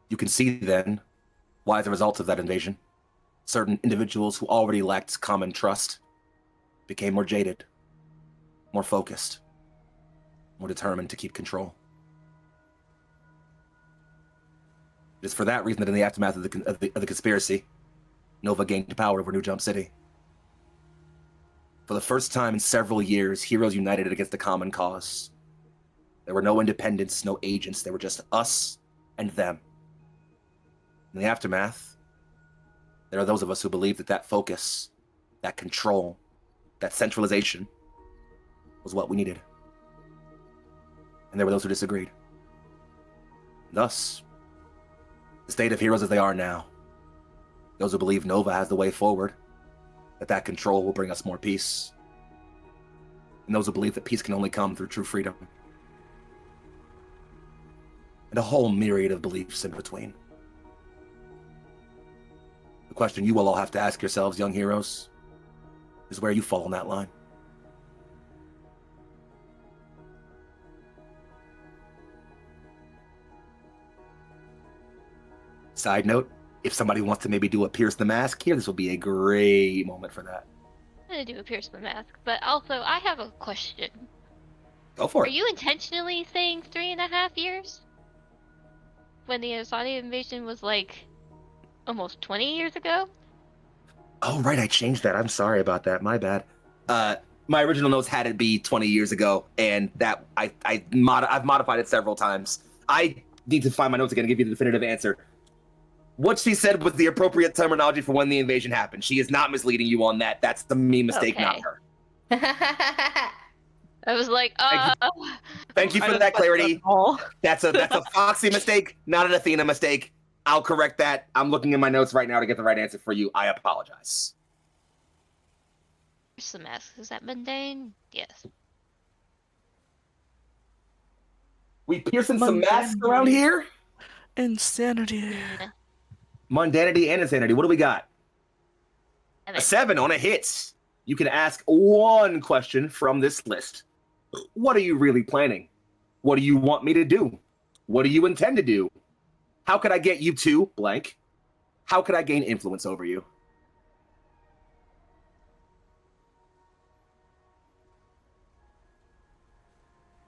You can see, then, why, as a result of that invasion, certain individuals who already lacked common trust became more jaded, more focused, more determined to keep control. It is for that reason that in the aftermath of the conspiracy, Nova gained power over New Jump City. For the first time in several years, heroes united against the common cause. There were no independents, no agents. There were just us and them. In the aftermath, there are those of us who believe that that focus, that control, that centralization was what we needed. And there were those who disagreed. Thus, the state of heroes as they are now, those who believe Nova has the way forward, that control will bring us more peace, and those who believe that peace can only come through true freedom, and a whole myriad of beliefs in between. The question you will all have to ask yourselves, young heroes, is where you fall on that line. Side note, if somebody wants to maybe do a Pierce the Mask here, this will be a great moment for that. I'm gonna do a Pierce the Mask, but also I have a question. Go for it. Are you intentionally saying 3.5 years? When the Saudi invasion was like almost 20 years ago? Oh, right, I changed that. I'm sorry about that. My bad. My original notes had it be 20 years ago, and that I've modified it several times. I need to find my notes again and give you the definitive answer. What she said was the appropriate terminology for when the invasion happened. She is not misleading you on that. That's the me mistake, Okay. not her. I was like, Thank you for that clarity. That's a Foxy mistake, not an Athena mistake. I'll correct that. I'm looking in my notes right now to get the right answer for you. I apologize. Pierce the Mask, is that mundane? Yes. We piercing some masks around here? Insanity. Mundanity and insanity. What do we got? 7. A 7 on a hit. You can ask one question from this list. What are you really planning? What do you want me to do? What do you intend to do? How could I get you to blank? How could I gain influence over you?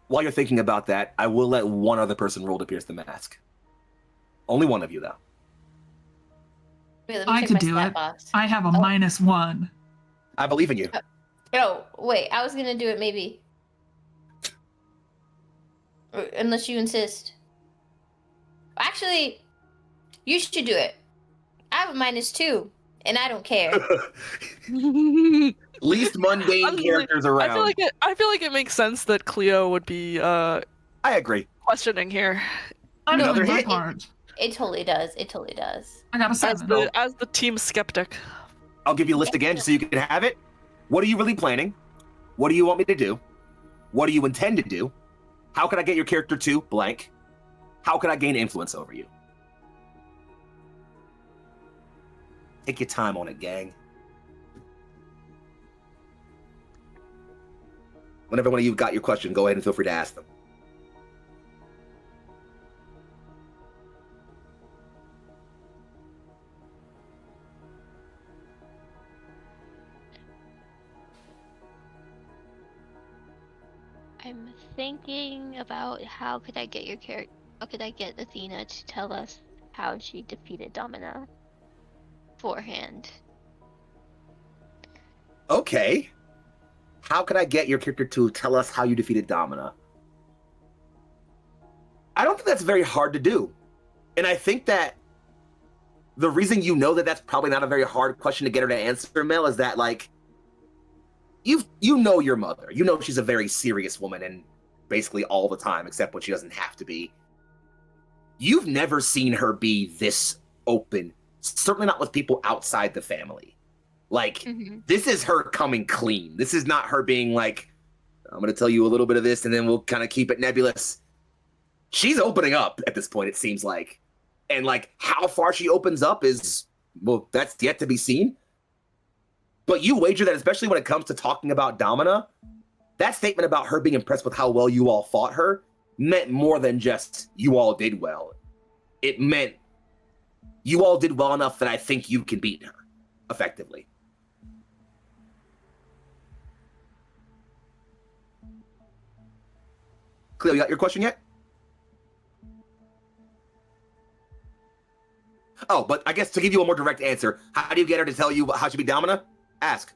While you're thinking about that, I will let one other person roll to pierce the mask. Only one of you, though. Wait, let me I check could my do stat it. box. I have a -1. I believe in you. Oh, wait, I was gonna do it maybe. Unless you insist. Actually, you should do it. I have a -2, and I don't care. Least mundane characters around. I feel like it makes sense that Cleo would be I agree. questioning here. I'm Another doing my hit. part. It totally does. It totally does. I got a 7. As the team skeptic. I'll give you a list again just so you can have it. What are you really planning? What do you want me to do? What do you intend to do? How can I get your character to blank? How can I gain influence over you? Take your time on it, gang. Whenever one of you got your question, go ahead and feel free to ask them. I'm thinking about how could I get Athena to tell us how she defeated Domina beforehand. Okay. How could I get your character to tell us how you defeated Domina? I don't think that's very hard to do. And I think that the reason you know that that's probably not a very hard question to get her to answer, Mel, is that, like, you know your mother. You know she's a very serious woman and basically all the time, except when she doesn't have to be. You've never seen her be this open, certainly not with people outside the family. Like, This is her coming clean. This is not her being like, I'm going to tell you a little bit of this and then we'll kind of keep it nebulous. She's opening up at this point, it seems like. And, like, how far she opens up is, well, that's yet to be seen. But you wager that, especially when it comes to talking about Domina, that statement about her being impressed with how well you all fought her meant more than just you all did well. It meant you all did well enough that I think you can beat her effectively. Cleo, you got your question yet? Oh, but I guess to give you a more direct answer, how do you get her to tell you how she be Domina? Ask.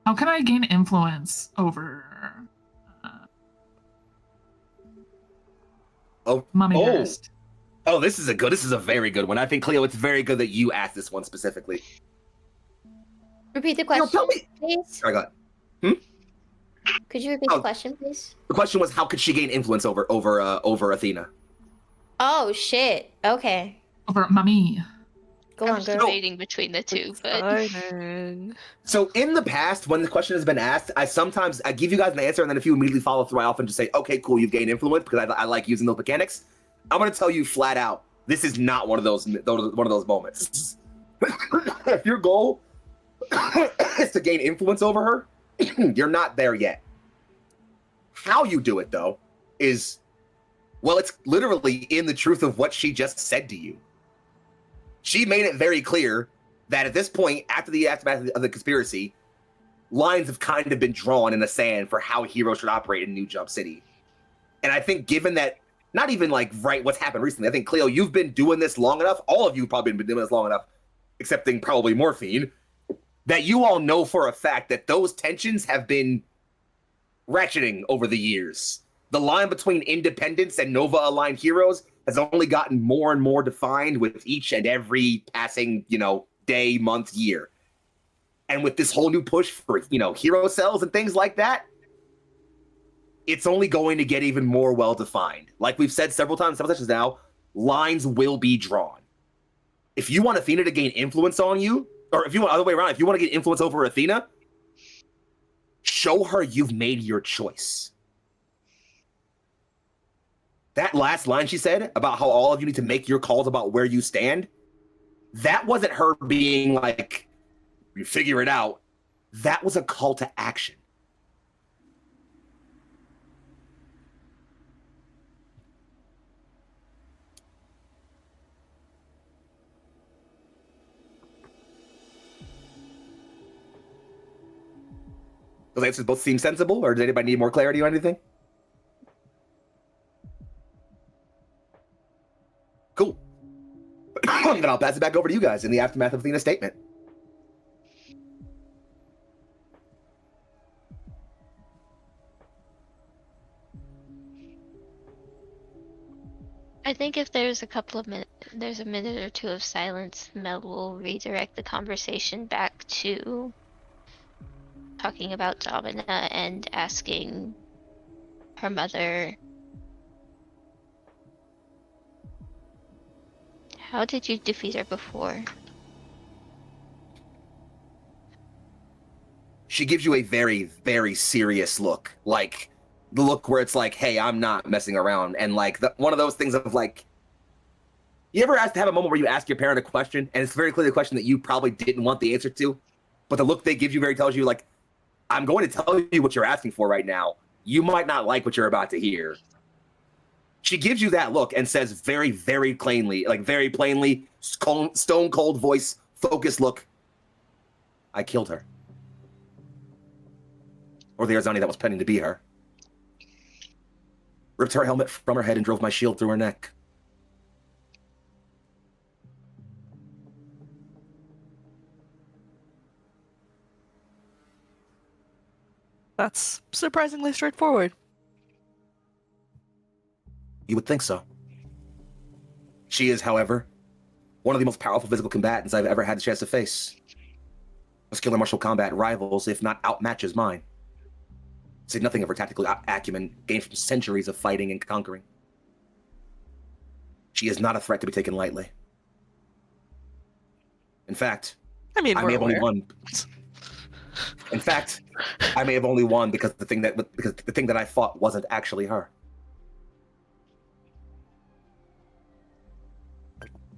How can I gain influence over Mommy Dearest? Oh, this is a very good one. I think, Cleo, it's very good that you asked this one specifically. Repeat the question, Tell me. please. I got it. Could you repeat the question, please? The question was, how could she gain influence over Athena? Oh, shit. Okay. Over Mommy. Go I'm on, still girl. debating between the two, but So in the past, when the question has been asked, I give you guys an answer, and then if you immediately follow through, I often just say, okay, cool, you've gained influence, because I like using those mechanics. I'm going to tell you flat out, this is not one of those moments. If your goal is to gain influence over her, you're not there yet. How you do it, though, is, well, it's literally in the truth of what she just said to you. She made it very clear that at this point, after the aftermath of the conspiracy, lines have kind of been drawn in the sand for how heroes should operate in New Jump City. And I think given that, not even like what's happened recently, I think, Cleo, you've been doing this long enough, all of you probably been doing this long enough, excepting probably Morphine, that you all know for a fact that those tensions have been ratcheting over the years. The line between independents and Nova-aligned heroes has only gotten more and more defined with each and every passing, day, month, year. And with this whole new push for, hero cells and things like that, it's only going to get even more well-defined. Like we've said several sessions now, lines will be drawn. If you want Athena to gain influence on you, or if you want the other way around, if you want to get influence over Athena, show her you've made your choice. That last line she said about how all of you need to make your calls about where you stand, that wasn't her being like, you figure it out. That was a call to action. Those answers both seem sensible, or does anybody need more clarity or anything? Cool. Then I'll pass it back over to you guys in the aftermath of Athena's statement. I think if there's there's a minute or two of silence, Mel will redirect the conversation back to talking about Domina and asking her mother, how did you defeat her before? She gives you a very, very serious look. Like, the look where it's like, hey, I'm not messing around. And like, one of those things of like, you ever have a moment where you ask your parent a question, and it's very clearly a question that you probably didn't want the answer to, but the look they give you tells you like, I'm going to tell you what you're asking for right now. You might not like what you're about to hear. She gives you that look and says very, very plainly, stone cold voice, focused look, I killed her. Or the Arzani that was pretending to be her. Ripped her helmet from her head and drove my shield through her neck. That's surprisingly straightforward. You would think so. She is, however, one of the most powerful physical combatants I've ever had the chance to face. Her skill in martial combat rivals, if not outmatches, mine. Say nothing of her tactical acumen gained from centuries of fighting and conquering. She is not a threat to be taken lightly. In fact, I may have only won. In fact, I may have only won because the thing that I fought wasn't actually her.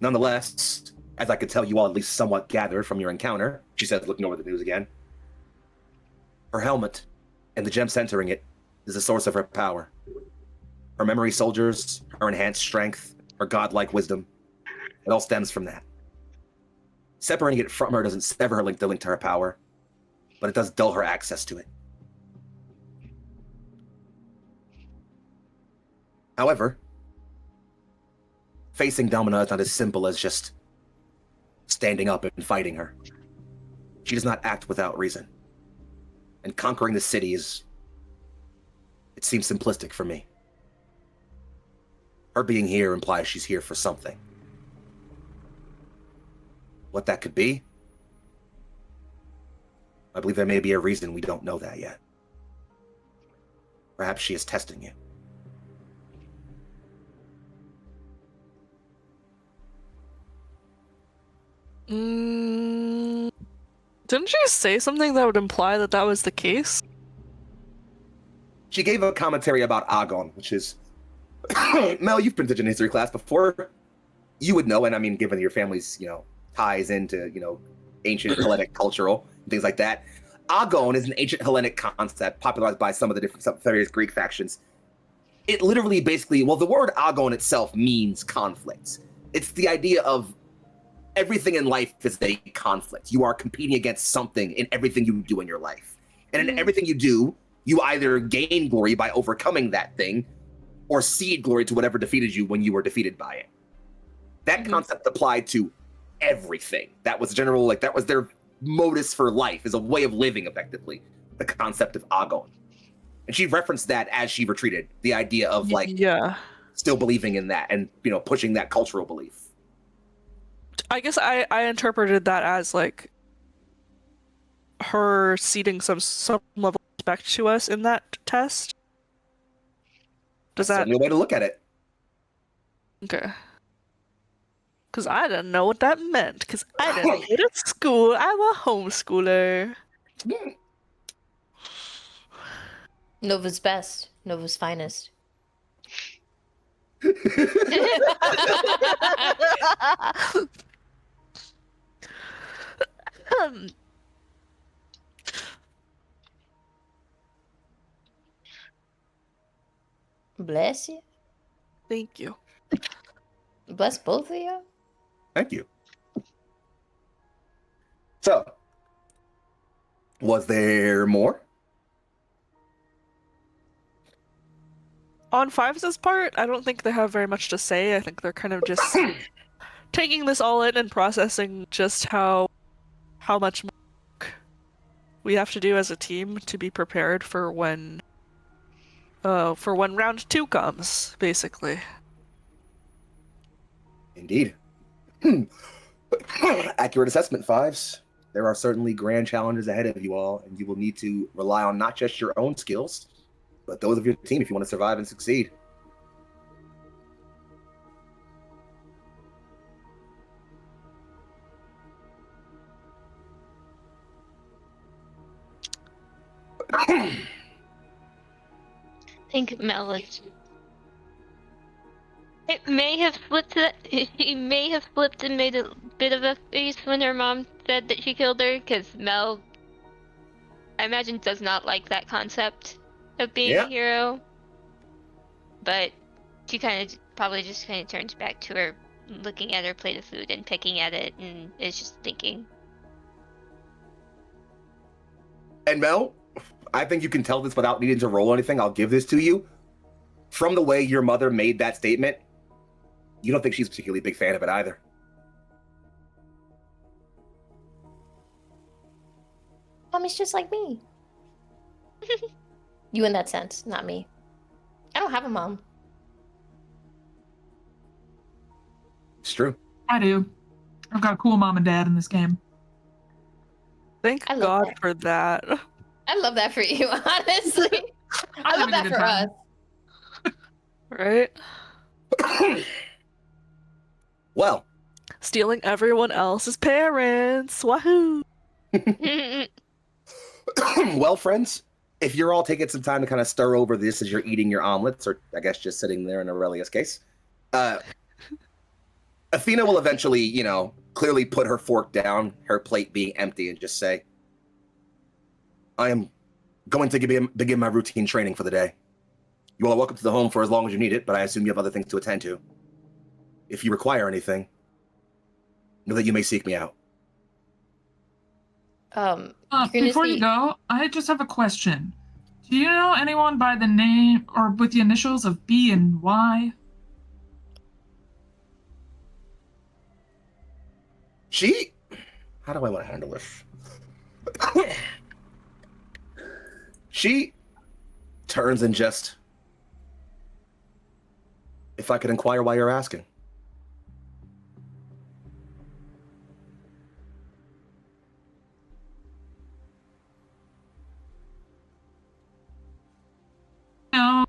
Nonetheless, as I could tell you all at least somewhat gathered from your encounter, she said, looking over the news again, her helmet and the gem centering it is the source of her power. Her memory soldiers, her enhanced strength, her godlike wisdom, it all stems from that. Separating it from her doesn't sever the link to her power, but it does dull her access to it. However, facing Domina is not as simple as just standing up and fighting her. She does not act without reason. And conquering the city it seems simplistic for me. Her being here implies she's here for something. What that could be? I believe there may be a reason we don't know that yet. Perhaps she is testing you. Didn't she say something that would imply that that was the case? She gave a commentary about Agon, which is... Mel, you've been to a history class before. You would know, and I mean, given your family's, ties into, ancient Hellenic cultural things like that. Agon is an ancient Hellenic concept popularized by some various Greek factions. It literally basically, the word Agon itself means conflict. It's the idea of everything in life is a conflict. You are competing against something in everything you do in your life. And in everything you do, you either gain glory by overcoming that thing or cede glory to whatever defeated you when you were defeated by it. That concept applied to everything. That was that was their modus for life, is a way of living, effectively, the concept of Agon. And she referenced that as she retreated, the idea of still believing in that and, pushing that cultural belief. I guess I interpreted that as her ceding some level of respect to us in that test. That's the only way to look at it. Okay. Because I didn't know what that meant, because I didn't go to school. I'm a homeschooler. Nova's best. Nova's finest. Bless you. Thank you. Bless both of you. Thank you. So, was there more? On Fives' part, I don't think they have very much to say. I think they're kind of just taking this all in and processing just how much work we have to do as a team to be prepared for when round 2 comes, basically. Indeed. Accurate assessment, Fives. There are certainly grand challenges ahead of you all, and you will need to rely on not just your own skills, but those of your team if you want to survive and succeed. I think Mel is... It may have flipped he may have flipped and made a bit of a face when her mom said that she killed her, because Mel, I imagine, does not like that concept of being a hero. But she probably just turns back to her looking at her plate of food and picking at it and is just thinking. And Mel, I think you can tell this without needing to roll anything. I'll give this to you. From the way your mother made that statement, you don't think she's a particularly big fan of it either. Mommy's just like me. You in that sense, not me. I don't have a mom. It's true. I do. I've got a cool mom and dad in this game. Thank God for that. I love that for you, honestly. I love that for us. Right? Well. Stealing everyone else's parents. Wahoo! Well, friends, if you're all taking some time to kind of stir over this as you're eating your omelets, or I guess just sitting there in Aurelia's case, Athena will eventually, clearly put her fork down, her plate being empty, and just say, I am going to begin my routine training for the day. You all are welcome to the home for as long as you need it, but I assume you have other things to attend to. If you require anything, know that you may seek me out. Before you go, I just have a question. Do you know anyone by the name or with the initials of B and Y? How do I want to handle this? She turns and just, if I could inquire why you're asking. No.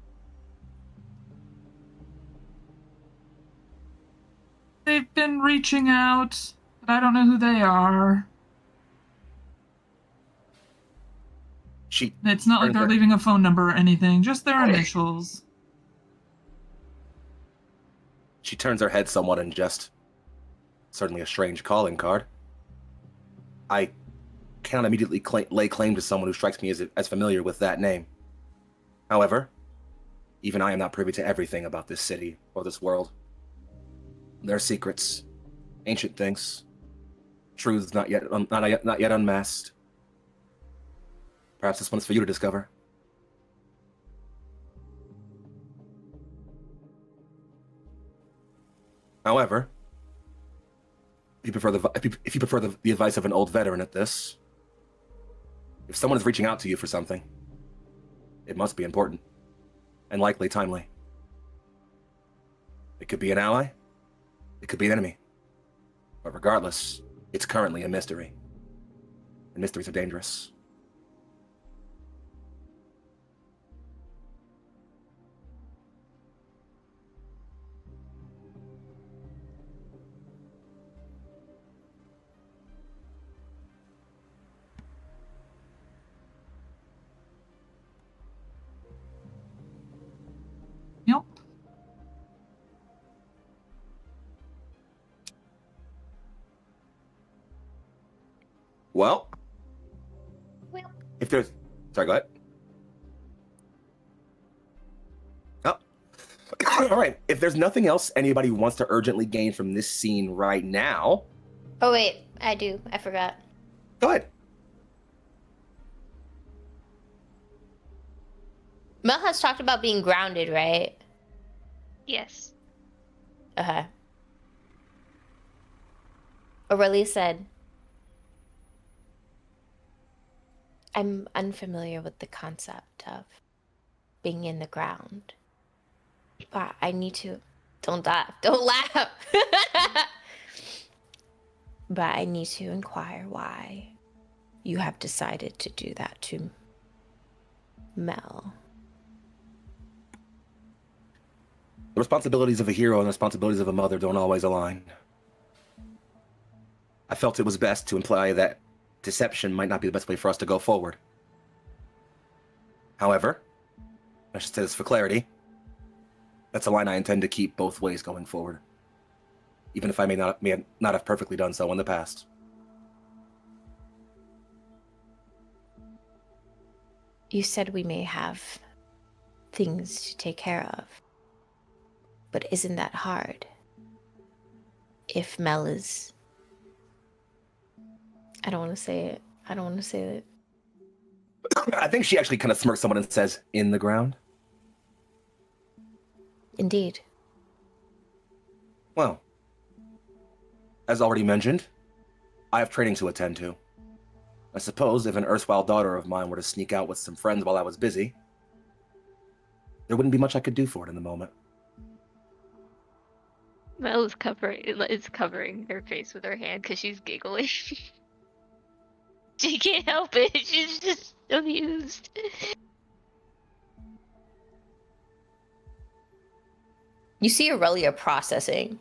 They've been reaching out, but I don't know who they are. It's not like they're leaving a phone number or anything, just their initials. She turns her head somewhat and just, certainly a strange calling card. I cannot immediately lay claim to someone who strikes me as familiar with that name. However, even I am not privy to everything about this city or this world. There are secrets, ancient things, truths not yet unmasked. Perhaps this one's for you to discover. However, if you prefer the advice of an old veteran at this, if someone is reaching out to you for something, it must be important and likely timely. It could be an ally, it could be an enemy, but regardless, it's currently a mystery, and mysteries are dangerous. Yep. Well, if there's... Sorry, go ahead. Oh. All right. If there's nothing else anybody wants to urgently gain from this scene right now... Oh, wait. I do. I forgot. Go ahead. Mel has talked about being grounded, right? Yes. Okay. Aurelia said, I'm unfamiliar with the concept of being in the ground. But I need to... Don't laugh. Don't laugh! But I need to inquire why you have decided to do that to Mel. The responsibilities of a hero and the responsibilities of a mother don't always align. I felt it was best to imply that deception might not be the best way for us to go forward. However, I should say this for clarity, that's a line I intend to keep both ways going forward, even if I may not have perfectly done so in the past. You said we may have things to take care of. But isn't that hard? If Mel is... I don't want to say it. I think she actually kind of smirks someone and says, in the ground? Indeed. Well, as already mentioned, I have training to attend to. I suppose if an erstwhile daughter of mine were to sneak out with some friends while I was busy, there wouldn't be much I could do for it in the moment. Mel is covering her face with her hand because she's giggling. She can't help it. She's just amused. You see Aurelia processing.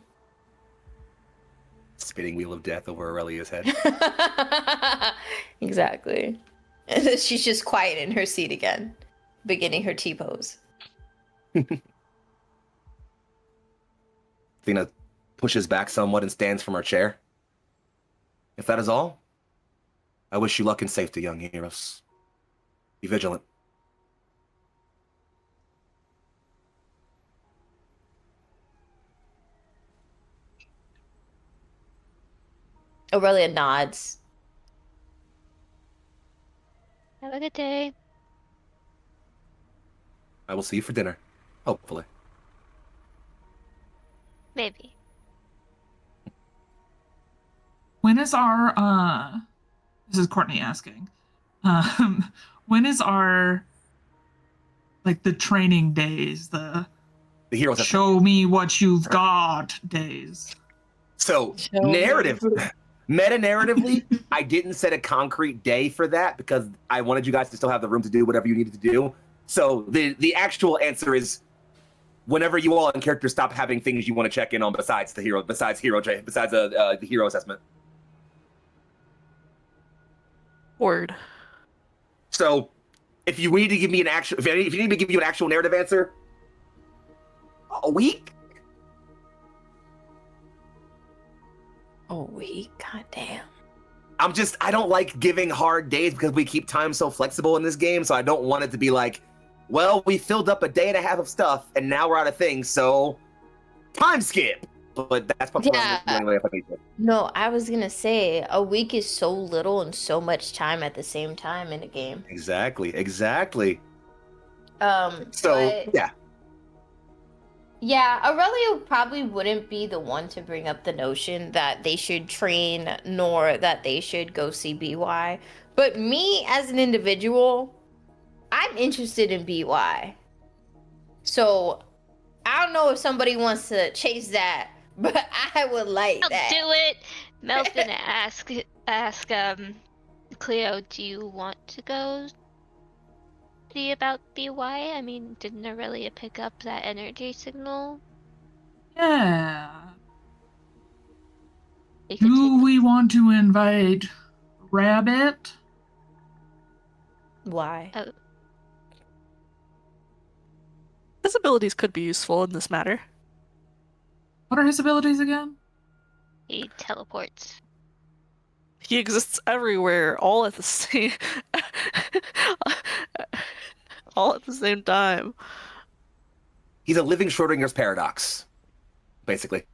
Spinning wheel of death over Aurelia's head. Exactly. And then she's just quiet in her seat again, beginning her T-pose. Athena pushes back somewhat and stands from her chair. If that is all, I wish you luck and safety, young heroes. Be vigilant. Aurelia nods. Have a good day. I will see you for dinner. Hopefully. Maybe. When is our this is Courtney asking. When is our like the training days, the heroes show me what you've got days? So meta-narratively, I didn't set a concrete day for that because I wanted you guys to still have the room to do whatever you needed to do. So the actual answer is whenever you all in character stop having things you want to check in on besides the hero assessment. Word. So if you need to give me if you need me to give you an actual narrative answer, a week. A week? God damn. I don't like giving hard days because we keep time so flexible in this game, so I don't want it to be like, well, we filled up a day and a half of stuff, and now we're out of things, so time skip. But that's probably Yeah. the only way if I need to. No, I was gonna say a week is so little and so much time at the same time in a game. Exactly. But yeah. Yeah, Aurelio probably wouldn't be the one to bring up the notion that they should train nor that they should go see BY. But me as an individual, I'm interested in BY. So I don't know if somebody wants to chase that, but I would like I'll that. do it. Mel's gonna ask Cleo, do you want to go see about BY? I mean, didn't Aurelia pick up that energy signal? Yeah. We could Do take we want to invite Rabbit? Why? His abilities could be useful in this matter. What are his abilities again? He teleports. He exists everywhere, all at the same all at the same time. He's a living Schrodinger's paradox, basically.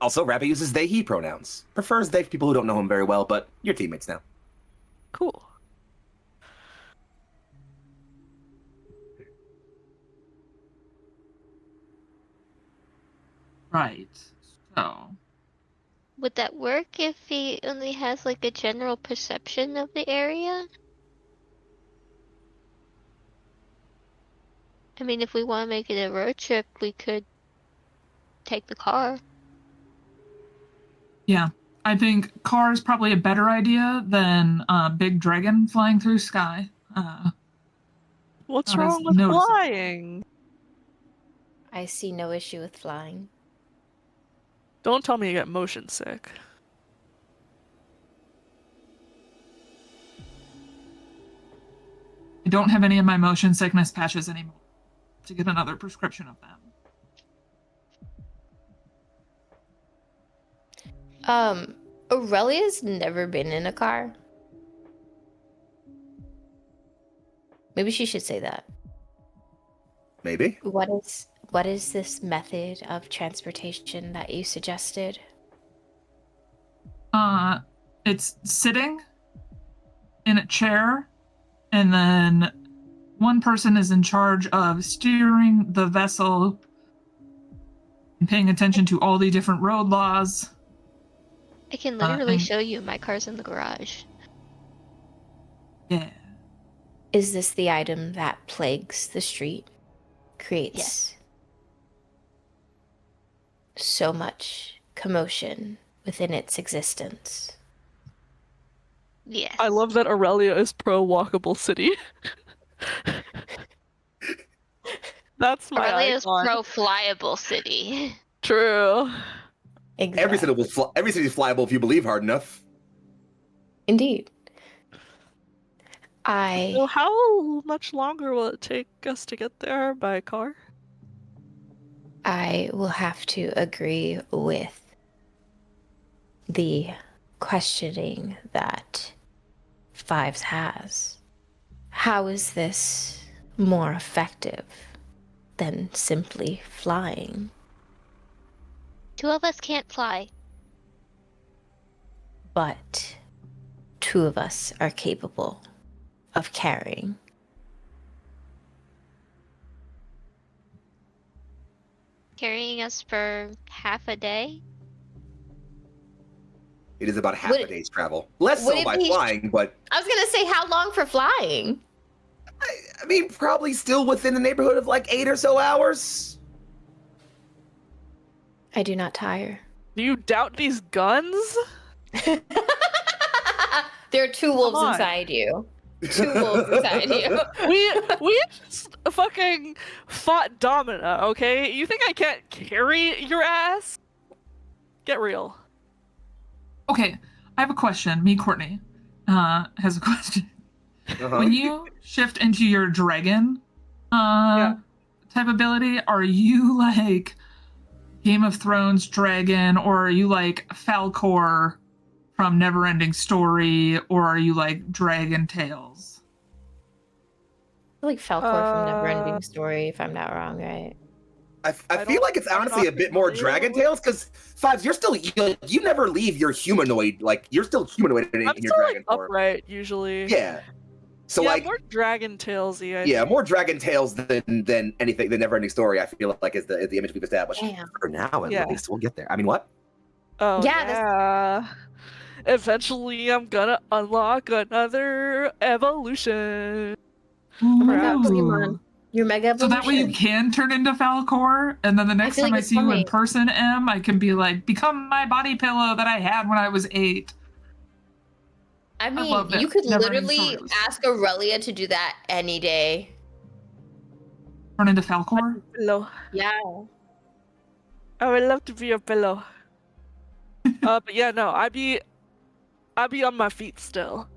Also, Rabbit uses they, he pronouns. Prefers they for people who don't know him very well, but you're teammates now. Cool. Right. So. Would that work if he only has like a general perception of the area? I mean, if we want to make it a road trip, we could take the car. Yeah, I think car is probably a better idea than big dragon flying through sky. What's wrong with flying? I see no issue with flying. Don't tell me you get motion sick. I don't have any of my motion sickness patches anymore. To get another prescription of them. Aurelia's never been in a car. Maybe she should say that. Maybe. What is this method of transportation that you suggested? It's sitting in a chair, and then one person is in charge of steering the vessel and paying attention to all the different road laws. I can literally show you my car's in the garage. Yeah. Is this the item that plagues the street? Creates so much commotion within its existence. Yes. I love that Aurelia is pro walkable city. That's my Aurelia's icon. pro flyable city. True. Exactly. Every city is flyable if you believe hard enough. Indeed. So how much longer will it take us to get there by car? I will have to agree with the questioning that Fives has. How is this more effective than simply flying? 2 of us can't fly. But 2 of us are capable of carrying. Carrying us for half a day? It is about half Would a it- day's travel. Less would so it by be- flying, but I was gonna say, how long for flying? I mean, probably still within the neighborhood of like 8 or so hours. I do not tire. Do you doubt these guns? There are two wolves on. inside you. Two wolves inside you. We just fucking fought Domina, okay? You think I can't carry your ass? Get real. Okay, I have a question. Me, Courtney, has a question. Uh-huh. When you shift into your dragon Yeah. type ability, are you like Game of Thrones dragon, or are you like Falcor from Neverending Story, or are you like Dragon Tales? Like Falcor from Neverending Story, if I'm not wrong, right? I feel don't- like it's I'm honestly not a bit more familiar Dragon with- Tales, because Fives, you never leave your humanoid, like, you're still humanoid in I'm your still dragon like form. upright usually. Yeah. So yeah, like, more Dragon Talesy. yeah, more Dragon Tales than anything, than Neverending Story, I feel like is the image we've established. Damn. For now, at Yeah. least. We'll get there. I mean, what? Oh Yeah, yeah. Eventually, I'm gonna unlock another evolution. God, Ooh. Pokemon. Your Mega So that way you Evolution. can turn into Falcor, and then the next feel time like I it's see you in funny. person, Em, I can be like, become my body pillow that I had when I was 8. I mean, love it. you could Never-ending literally Stories. ask Aurelia to do that any day. Turn into Falcor? Pillow. Yeah. I would love to be a pillow. But yeah, no, I'd be on my feet still.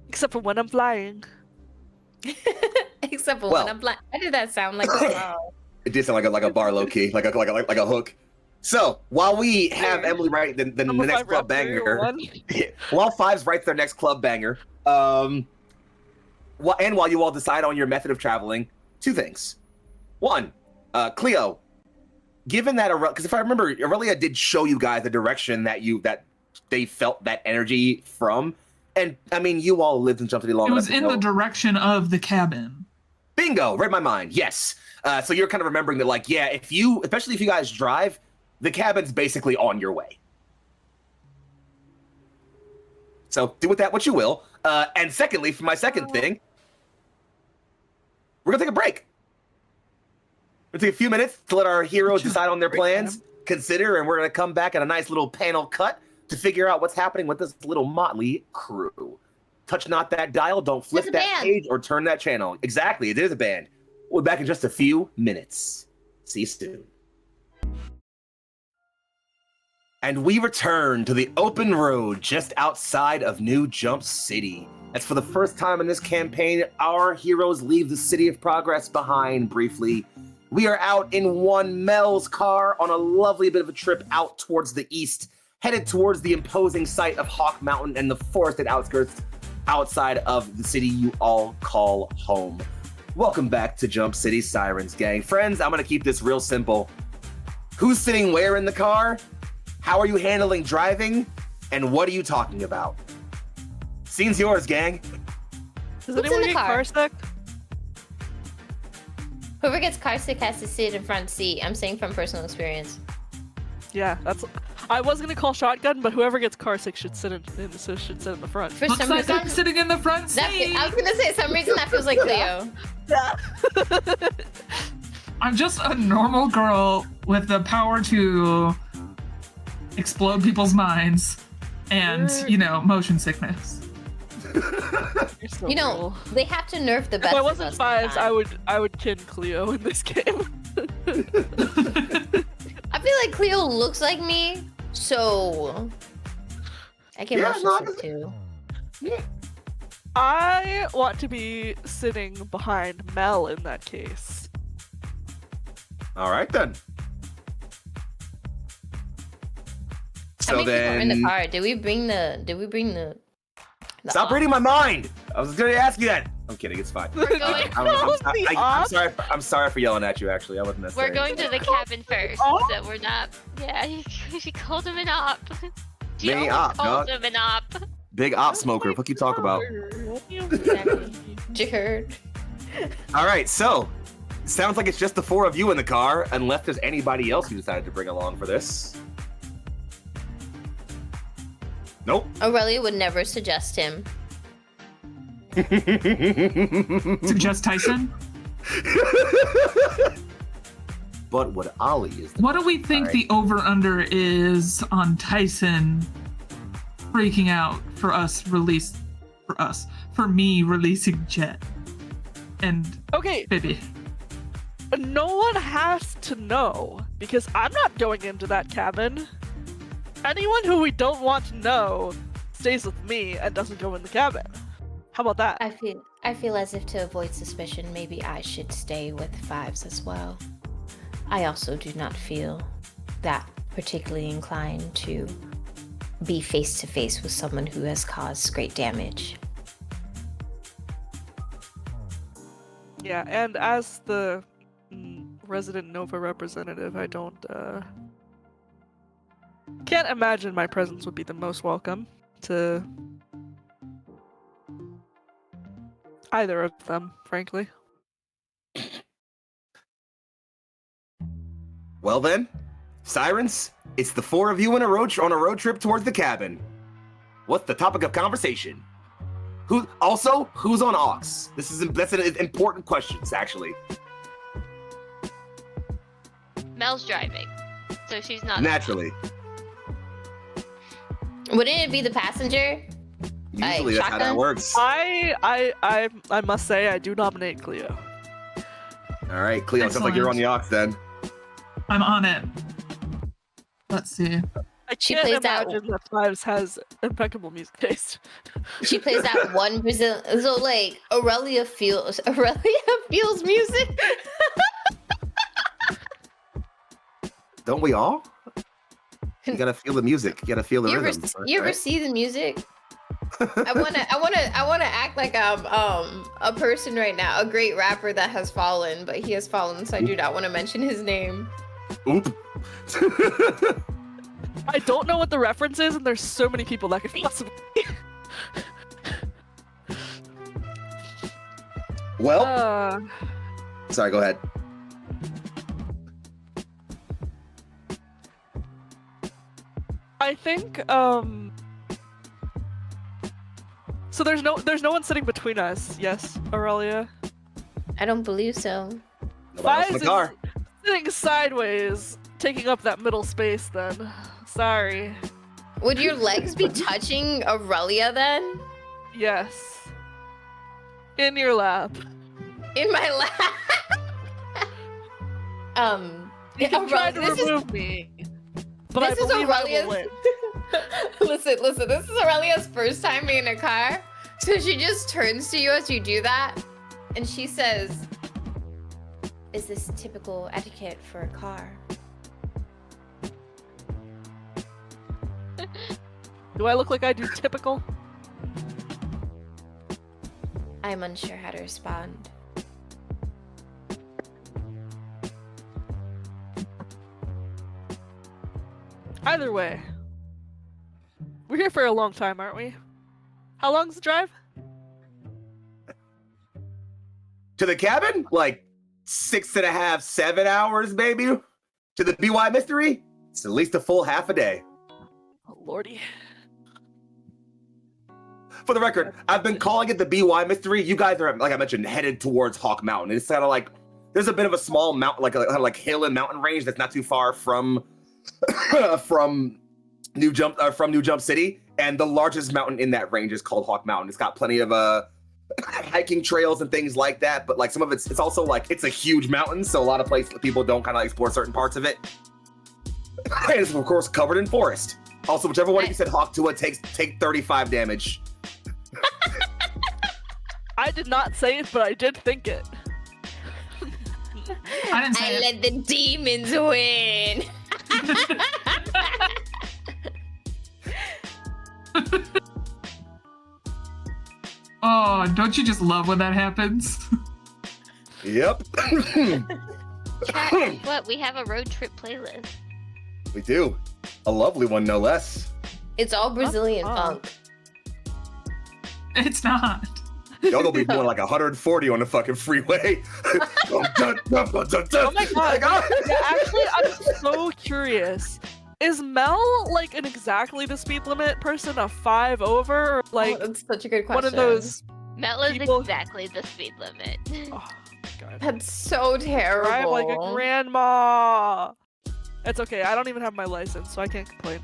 Except for when I'm flying. Except for Well- when I'm black. Why did that sound like a wow? It did sound like a bar low key, like a hook. So while we have Emily write the Number next 5 club Raptor, banger, one. while Fives writes their next club banger, and while you all decide on your method of traveling, two things. One, Cleo, given that because if I remember, Aurelia did show you guys the direction that they felt that energy from, and I mean, you all lived in Jump City long It enough was to in know- the direction of the cabin. Bingo, read my mind. Yes. So you're kind of remembering that, like, yeah, especially if you guys drive, the cabin's basically on your way. So do with that what you will. And secondly, for my second thing, we're gonna take a break. We're gonna take a few minutes to let our heroes decide on their plans, consider, and we're gonna come back at a nice little panel cut to figure out what's happening with this little motley crew. Touch not that dial, don't flip It's a that band. page or turn that channel. Exactly, it is a band. We'll be back in just a few minutes. See you soon. And we return to the open road just outside of New Jump City. As for the first time in this campaign, our heroes leave the City of Progress behind briefly. We are out in one Mel's car on a lovely bit of a trip out towards the east, headed towards the imposing site of Hawk Mountain and the forested outskirts outside of the city you all call home. Welcome back to Jump City Sirens, gang. Friends, I'm gonna keep this real simple. Who's sitting where in the car? How are you handling driving? And what are you talking about? Scene's yours, gang. Does Who's in anyone the get car? car sick? Whoever gets car sick has to sit in front seat. I'm saying from personal experience. Yeah, that's. I was gonna call shotgun, but whoever gets car sick should sit in the front. For Looks some like reason, I'm sitting in the front that seat. I was gonna say some reason that feels like Cleo. I'm just a normal girl with the power to explode people's minds and, motion sickness. You're so You know, cool. they have to nerf the best. If I of wasn't us Fives, sometimes. I would kin Cleo in this game. I feel like Cleo looks like me, so I get Yeah, motion no, sick too. I want to be sitting behind Mel in that case. All right, then. How many people are in the car? Did we bring the Stop reading my mind. I was going to ask you that. I'm kidding. It's fine. We're going, I'm sorry for yelling at you. Actually, I wasn't necessarily. we're going to the cabin first, Oh. so we're not. Yeah, she called him an op. She Mini always op, calls dog. him an op. Big op smoker. What you talk about? Exactly. Jared. All right, so sounds like it's just the four of you in the car, unless there's anybody else you decided to bring along for this. Nope. Aurelia would never suggest him. Suggest Tyson? But what Ollie is. What do we think the over-under is on Tyson freaking out for me releasing Jet and Okay, Bibi? no one has to know because I'm not going into that cabin. Anyone who we don't want to know stays with me and doesn't go in the cabin. How about that? I feel as if to avoid suspicion, maybe I should stay with Fives as well. I also do not feel that particularly inclined to be face to face with someone who has caused great damage. Yeah, and as the resident Nova representative, I can't imagine my presence would be the most welcome to either of them, frankly. Well then, Sirens, it's the four of you on a road trip towards the cabin. What's the topic of conversation? Who's on aux? That's an important question, actually. Mel's driving, so she's not. Naturally. Wouldn't it be the passenger? Usually that's how that works. I must say I do nominate Cleo. All right, Cleo, sounds like you're on the aux then. I'm on it. Let's see. I She can't plays that- imagine that Fives has impeccable music taste. She plays that one Brazil. So like Aurelia feels music. Don't we all? You gotta feel the music. You gotta feel the rhythm. You ever see the music? I wanna act like I'm a person right now, a great rapper that has fallen, but he has fallen, so I do not want to mention his name. Oop. I don't know what the reference is, and there's so many people that could possibly. Well, sorry, go ahead. I think so there's no one sitting between us. Yes, Aurelia. I don't believe so. Nobody else in the car. Sitting sideways, taking up that middle space. Then, sorry. Would your legs be touching Aurelia then? Yes. In your lap. In my lap. You can try to this is- remove me. But This I is believe I will Aurelia's. win. Listen. This is Aurelia's first time being in a car, so she just turns to you as you do that, and she says, "Is this typical etiquette for a car?" Do I look like I do typical? I'm unsure how to respond. Either way, we're here for a long time, aren't we? How long's the drive? To the cabin? Like 6.5, 7 hours, baby. To the BY mystery? It's at least a full half a day. Oh, lordy. For the record, I've been calling it the BY mystery. You guys are, like I mentioned, headed towards Hawk Mountain. It's kind of like there's a bit of a small mountain, like hill and mountain range that's not too far from from New Jump City, and the largest mountain in that range is called Hawk Mountain. It's got plenty of hiking trails and things like that, but like some of it's also like it's a huge mountain, so a lot of places people don't kind of explore certain parts of it. And it's of course covered in forest. Also, whichever one of you said Hawk to it, take 35 damage. I did not say it, but I did think it. I didn't say I it. let the demons win. Oh, don't you just love when that happens? Yep. Chat, what? We have a road trip playlist. We do. A lovely one, no less. It's all Brazilian Oh. funk. It's not. Y'all gonna be doing like 140 on the fucking freeway. Oh my god! Yeah, actually, I'm so curious. Is Mel like an exactly the speed limit person, a 5 over, or like that's such a good question. one of those? Mel is people... exactly the speed limit. Oh god. That's so terrible. Drive like a grandma. It's okay. I don't even have my license, so I can't complain.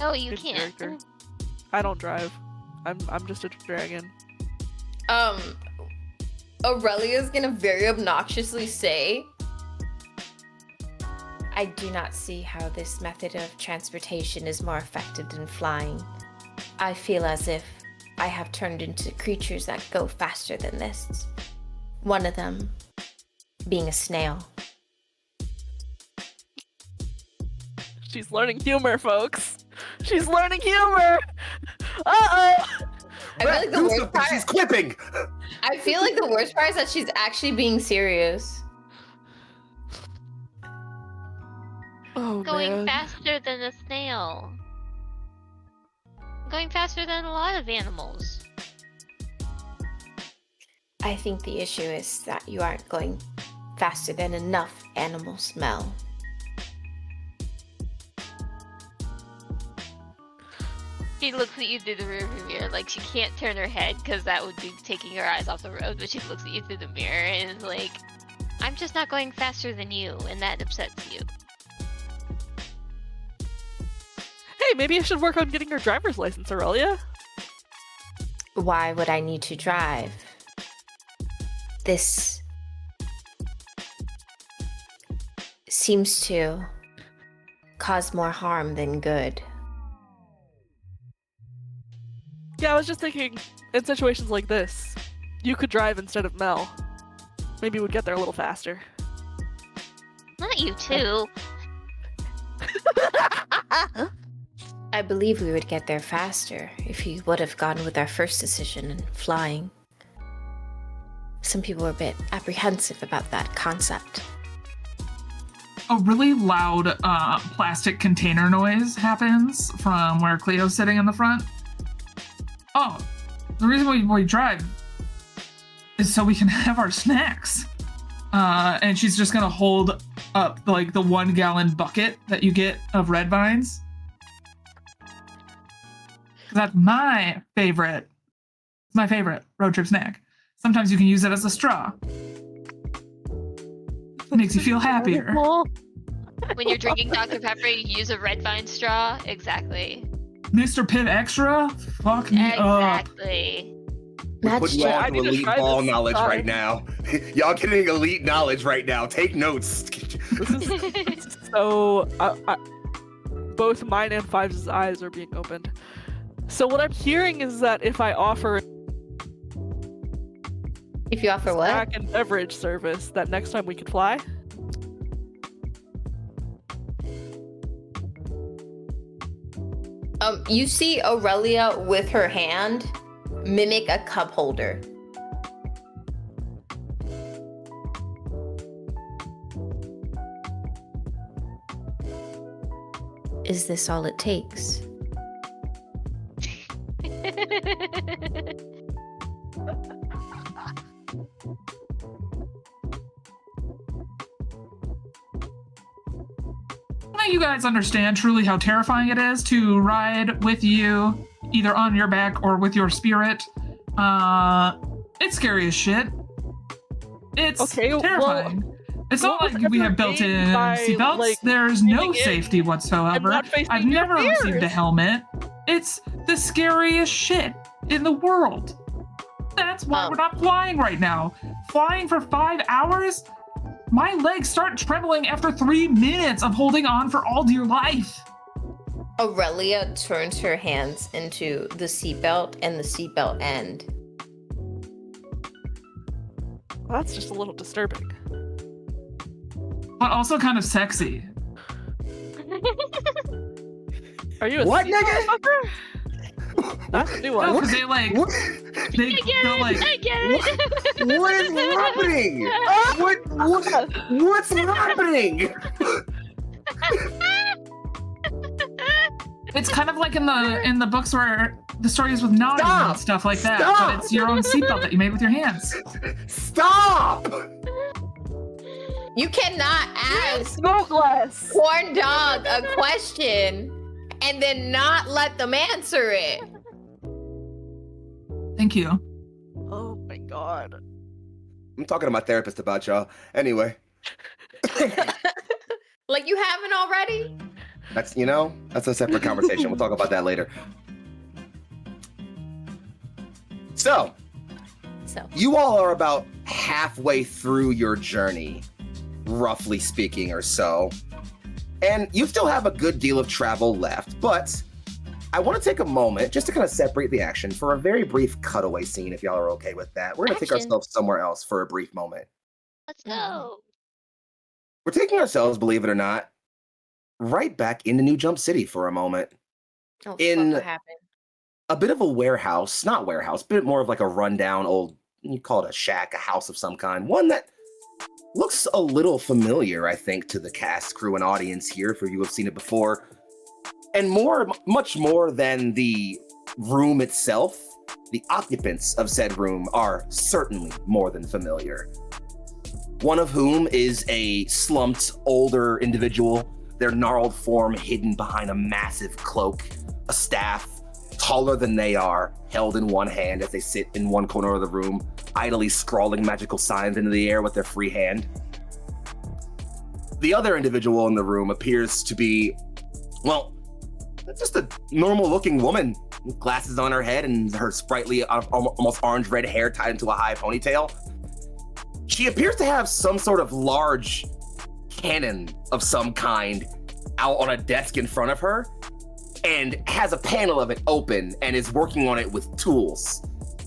Oh, you Good can't. character. I don't drive. I'm just a dragon. Aurelia's gonna very obnoxiously say, I do not see how this method of transportation is more effective than flying. I feel as if I have turned into creatures that go faster than this. One of them being a snail. She's learning humor, folks. She's learning humor. Uh-oh. I feel like the worst part, she's clipping. I feel like the worst part is that she's actually being serious. Oh, Going man. faster than a snail. Going faster than a lot of animals. I think the issue is that you aren't going faster than enough animals, Mel. She looks at you through the rearview mirror like she can't turn her head because that would be taking her eyes off the road, but she looks at you through the mirror and is like, I'm just not going faster than you, and that upsets you. Hey, maybe I should work on getting her driver's license, Aurelia. Why would I need to drive? This seems to cause more harm than good. Yeah, I was just thinking, in situations like this, you could drive instead of Mel. Maybe we'd get there a little faster. Not you too. I believe we would get there faster if you would have gone with our first decision in flying. Some people were a bit apprehensive about that concept. A really loud plastic container noise happens from where Cleo's sitting in the front. Oh, the reason we drive is so we can have our snacks. And she's just gonna hold up like the 1 gallon bucket that you get of red vines. That's my favorite. It's my favorite road trip snack. Sometimes you can use it as a straw. It makes you feel happier. When you're drinking Dr. Pepper, you use a red vine straw. Exactly. Mr. Pibb Extra? Fuck me up. Exactly. We're putting y'all I into need to elite try ball this knowledge sometime. right now. Y'all getting elite knowledge right now. Take notes. This is so... both mine and Fives' eyes are being opened. So what I'm hearing is that if I offer If you offer what? snack and beverage service, that next time we could fly. You see Aurelia with her hand mimic a cup holder. Is this all it takes? I think you guys understand truly how terrifying it is to ride with you, either on your back or with your spirit. It's scary as shit. It's Okay, terrifying. It's not what like was we have ever built-in made by, seatbelts. like, There's no leaning in safety whatsoever. not facing I've your never received a fears. helmet. It's the scariest shit in the world. That's why we're not flying right now. Flying for 5 hours? My legs start trembling after 3 minutes of holding on for all dear life. Aurelia turns her hands into the seatbelt and the seatbelt end. Well, that's just a little disturbing. But also kind of sexy. Are you a What, seatbelt nigga? fucker? That's a new No, one. because they like, What? they, I get they're it. like, I get it. What is happening? What's happening? it's kind of like in the books where the story is with nodding and stuff like that, but it's your own seatbelt that you made with your hands. Stop! You cannot ask Smoke less. Corn Dog a question and then not let them answer it. Thank you. Oh my god. I'm talking to my therapist about y'all. Anyway. Like you haven't already? That's a separate conversation. We'll talk about that later. So, you all are about halfway through your journey, roughly speaking or so. And you still have a good deal of travel left, but I want to take a moment just to kind of separate the action for a very brief cutaway scene, if y'all are okay with that. We're going to take ourselves somewhere else for a brief moment. Let's go. We're taking ourselves, believe it or not, right back into New Jump City for a moment. Oh, fuck, In what happened? a bit of a warehouse, not warehouse, bit more of like a rundown old, you call it a shack, a house of some kind. One that looks a little familiar, I think, to the cast, crew, and audience here, for you who have seen it before. And much more than the room itself, the occupants of said room are certainly more than familiar. One of whom is a slumped, older individual, their gnarled form hidden behind a massive cloak, a staff, taller than they are, held in one hand as they sit in one corner of the room, idly scrawling magical signs into the air with their free hand. The other individual in the room appears to be, well, just a normal-looking woman with glasses on her head and her sprightly, almost orange-red hair tied into a high ponytail. She appears to have some sort of large cannon of some kind out on a desk in front of her, and has a panel of it open and is working on it with tools.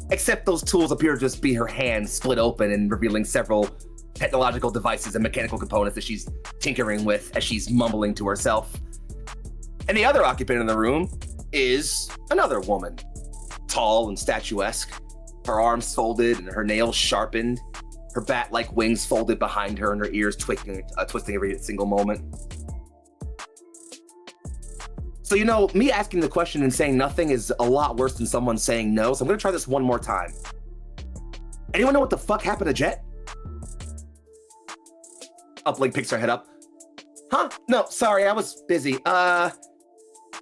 Except those tools appear to just be her hands split open and revealing several technological devices and mechanical components that she's tinkering with as she's mumbling to herself. And the other occupant in the room is another woman, tall and statuesque, her arms folded and her nails sharpened, her bat-like wings folded behind her and her ears twisting every single moment. So, me asking the question and saying nothing is a lot worse than someone saying no, so I'm gonna try this one more time. Anyone know what the fuck happened to Jet? Uplink picks her head up. Huh? No, sorry, I was busy. I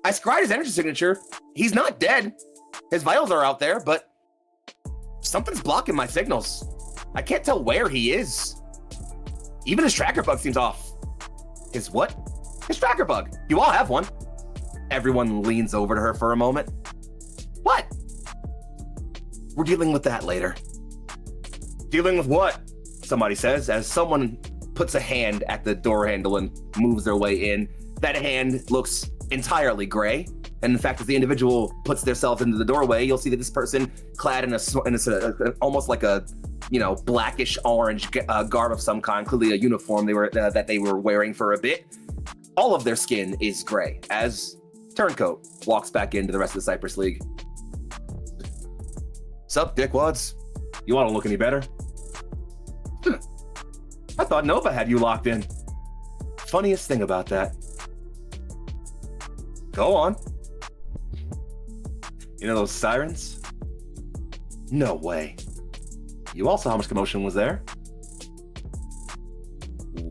scryed his energy signature. He's not dead. His vitals are out there, but something's blocking my signals. I can't tell where he is. Even his tracker bug seems off. His what? His tracker bug. You all have one. Everyone leans over to her for a moment. What? We're dealing with that later. Dealing with what? Somebody says, as someone puts a hand at the door handle and moves their way in. That hand looks entirely gray. And in fact, as the individual puts themselves into the doorway, you'll see that this person clad in almost like a, blackish orange garb of some kind, clearly a uniform that they were wearing for a bit. All of their skin is gray, as Turncoat walks back into the rest of the Cypress League. Sup, dickwads? You all don't look any better. I thought Nova had you locked in. Funniest thing about that. Go on. You know those Sirens? No way. You all saw how much commotion was there.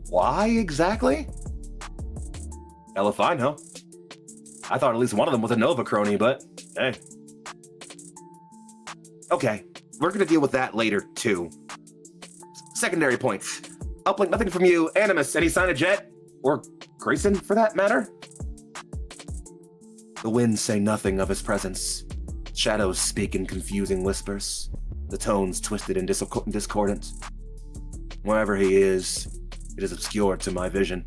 Why exactly? Hell if I know. I thought at least one of them was a Nova crony, but hey. Okay, we're gonna deal with that later too. Secondary points. Uplink, nothing from you. Animus, any sign of Jet? Or Grayson, for that matter? The winds say nothing of his presence. Shadows speak in confusing whispers. The tones twisted and discordant. Wherever he is, it is obscured to my vision.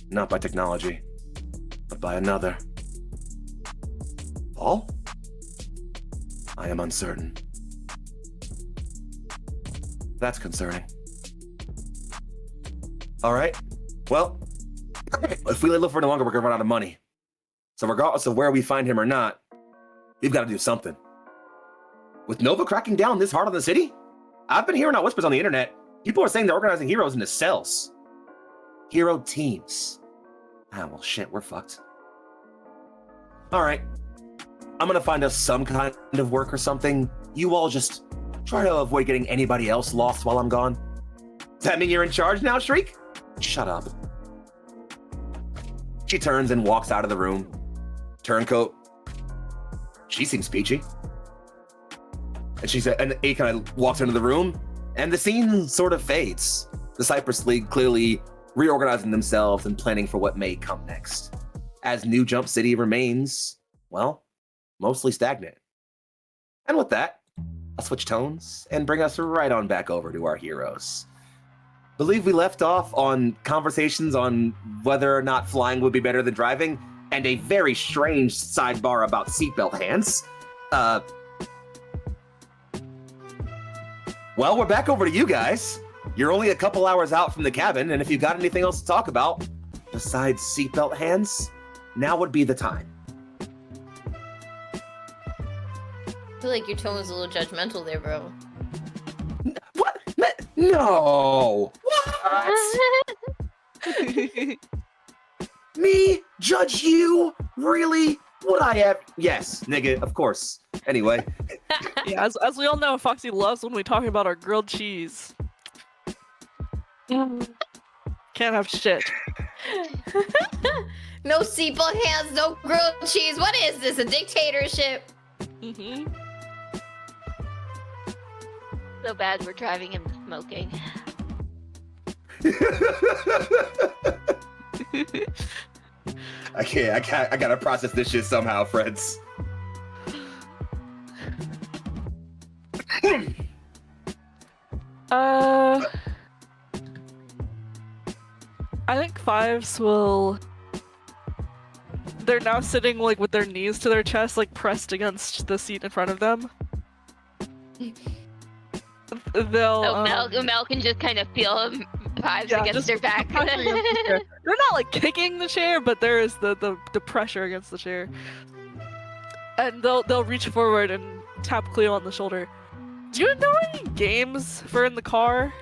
Not by technology, but by another. Paul? I am uncertain. That's concerning. All right. Well, if we live for any longer, we're gonna run out of money. So regardless of where we find him or not, we've got to do something. With Nova cracking down this hard on the city, I've been hearing out whispers on the internet. People are saying they're organizing heroes into cells. Hero teams. Ah, well, shit, we're fucked. All right. I'm gonna find us some kind of work or something. You all just try to avoid getting anybody else lost while I'm gone. Does that mean you're in charge now, Shriek? Shut up. She turns and walks out of the room. Turncoat. She seems peachy. And he kind of walks into the room, and the scene sort of fades. The Cypress League clearly reorganizing themselves and planning for what may come next. As New Jump City remains, well, mostly stagnant. And with that, I'll switch tones and bring us right on back over to our heroes. Believe we left off on conversations on whether or not flying would be better than driving, and a very strange sidebar about seatbelt hands. Well, we're back over to you guys. You're only a couple hours out from the cabin, and if you've got anything else to talk about besides seatbelt hands, now would be the time. I feel like your tone was a little judgmental there, bro. What? No! What? Me? Judge you? Really? Would I have? Yes, nigga, of course. Anyway. Yeah, as we all know, Foxy loves when we talk about our grilled cheese. Can't have shit. No seatbelt hands, no grilled cheese. What is this? A dictatorship? Mm-hmm. So bad we're driving and smoking. I can't. I gotta process this shit somehow, friends. I think fives will. They're now sitting like with their knees to their chest, like pressed against the seat in front of them. They'll. Mel can just kind of feel vibes against their back. They're not like kicking the chair, but there is the pressure against the chair. And they'll reach forward and tap Cleo on the shoulder. Do you know any games for in the car?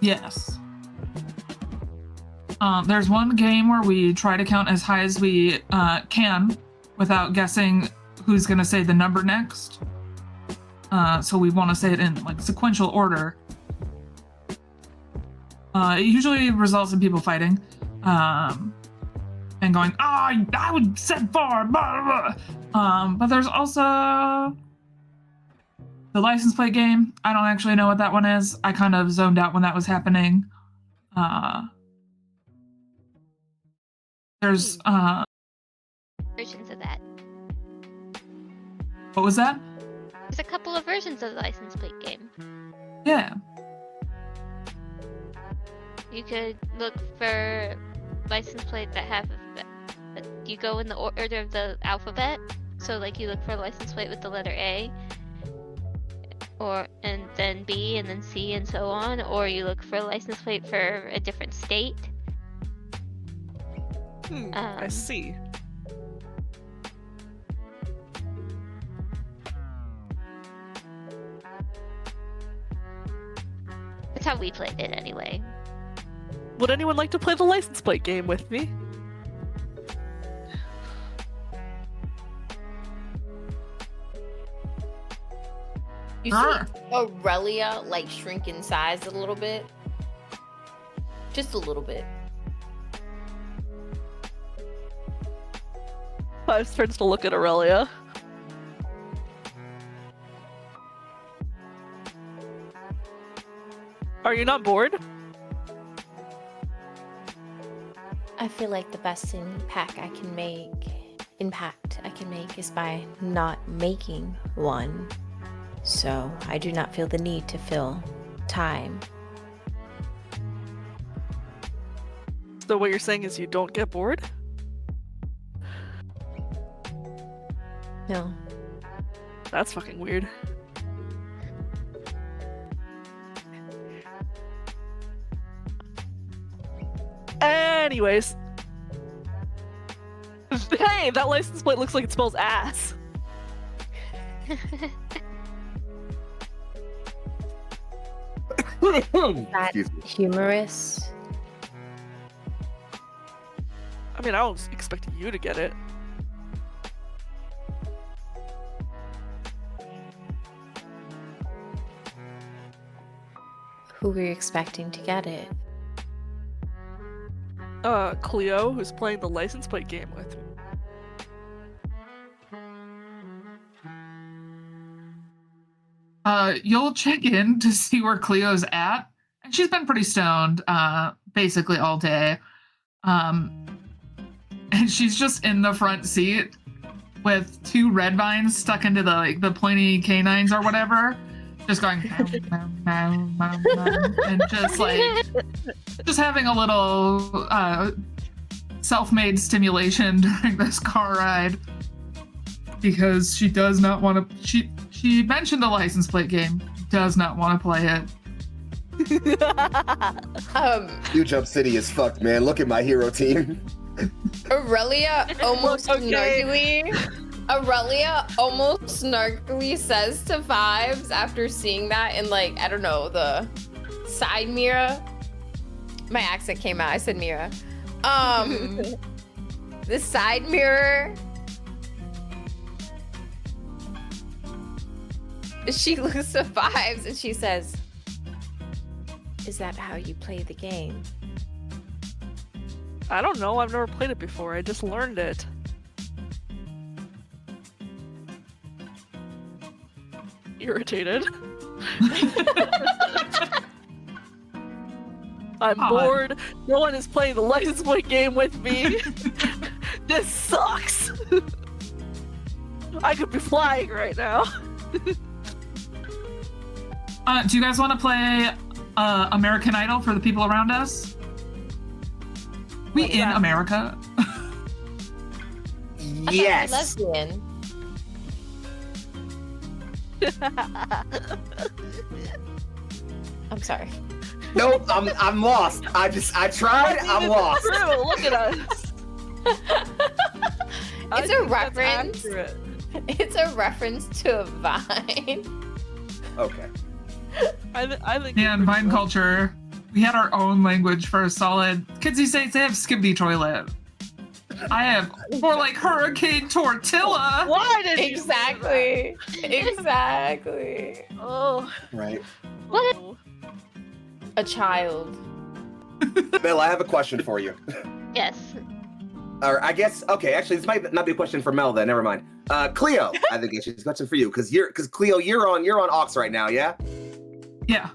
Yes. There's one game where we try to count as high as we can without guessing who's going to say the number next. So we want to say it in like sequential order. It usually results in people fighting and going, "Oh, I would set for blah, blah." But there's also the license plate game. I don't actually know what that one is. I kind of zoned out when that was happening. There's versions of that. What was that? There's a couple of versions of the license plate game. Yeah. You could look for license plates that have. You go in the order of the alphabet. So, like, you look for a license plate with the letter A, and then B, and then C, and so on. Or you look for a license plate for a different state. I see. That's how we played it, anyway. Would anyone like to play the license plate game with me? You see Aurelia like shrink in size a little bit? Just a little bit. Fives turns to look at Aurelia. Are you not bored? I feel like the best impact I can make is by not making one. So I do not feel the need to fill time. So what you're saying is you don't get bored? No. That's fucking weird. Anyways. Hey, that license plate looks like it smells ass. That's humorous. I mean, I don't expect you to get it. Who were you expecting to get it? Cleo, who's playing the license plate game with me. You'll check in to see where Cleo's at, and she's been pretty stoned, basically all day. And she's just in the front seat with 2 red vines stuck into the pointy canines or whatever, just going and just having a little self-made stimulation during this car ride because she does not want to. She mentioned the license plate game. Does not want to play it. New Jump City is fucked, man. Look at my hero team. Aurelia almost snarkily says to Fives after seeing that in, like, I don't know, the side mirror. My accent came out. I said mirror. The side mirror. She looks to Fives and she says, "Is that how you play the game?" I don't know. I've never played it before. I just learned it. Irritated. I'm bored. No one is playing the license plate game with me. This sucks. I could be flying right now. Do you guys want to play American Idol for the people around us? We in America? Yes. Lesbian. I'm sorry. Nope, I'm lost. I tried. I'm lost. True. Look at us. It's a reference. It's a reference to a Vine. Okay. I think. Yeah, in Vine culture, we had our own language for a solid. Kids these days, they have Skibbity Toilet. I have more like Hurricane Tortilla. Why did you Exactly. Exactly. Oh. Right. What? A child. Bill, I have a question for you. Yes. Or I guess, okay, actually, this might not be a question for Mel then. Never mind. Cleo, I think it's a question for you because Cleo, you're on aux right now, yeah? Yeah.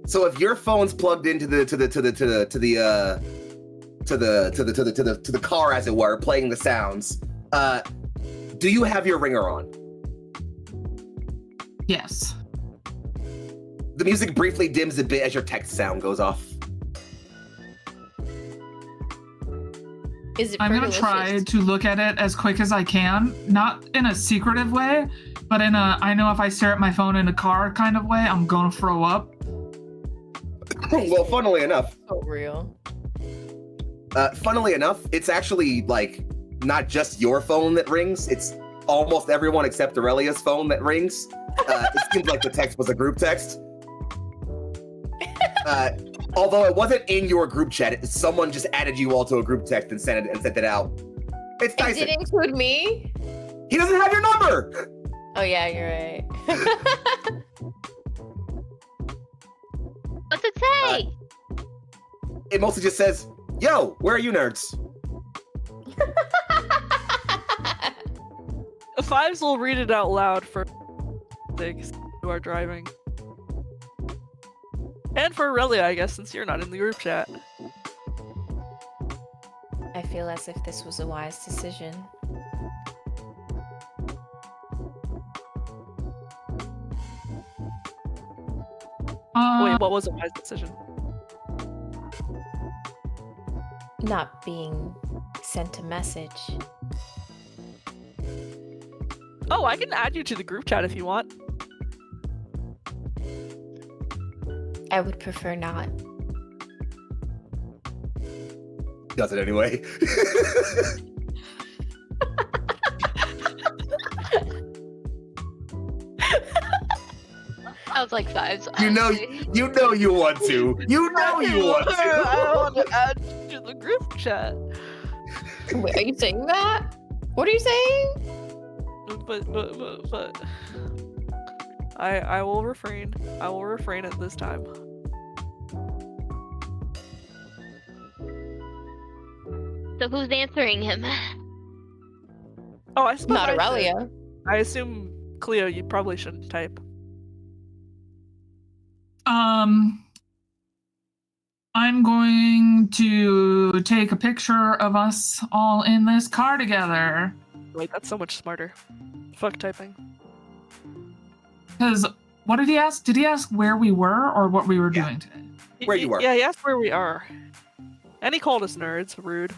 So if your phone's plugged into the car, as it were, playing the sounds, do you have your ringer on? Yes. The music briefly dims a bit as your text sound goes off. Is it I'm gonna try to look at it as quick as I can, not in a secretive way, but in a I know if I stare at my phone in a car kind of way, I'm gonna throw up. Well, funnily enough, so real. It's actually like not just your phone that rings. It's almost everyone except Aurelia's phone that rings. It seems like the text was a group text. Although it wasn't in your group chat, someone just added you all to a group text and sent it out. It's Tyson. It did include me? He doesn't have your number. Oh yeah, you're right. What's it say? It mostly just says, "Yo, where are you nerds?" Fives will read it out loud for things who are driving. And for Aurelia, I guess, since you're not in the group chat. I feel as if this was a wise decision. Wait, what was a wise decision? Not being sent a message. Oh, I can add you to the group chat if you want. I would prefer not. Does it anyway. Sounds like Fives. You know you want to. You know you want to. I want to add you to the group chat. Wait, are you saying that? What are you saying? But I will refrain. I will refrain at this time. So who's answering him? Oh, I suppose Not I should. Aurelia. I assume Cleo, you probably shouldn't type. I'm going to take a picture of us all in this car together. Wait, that's so much smarter. Fuck typing. Because what did he ask? Did he ask where we were or what we were doing today? Where you are. Yeah, he asked where we are. And he called us nerds. Rude.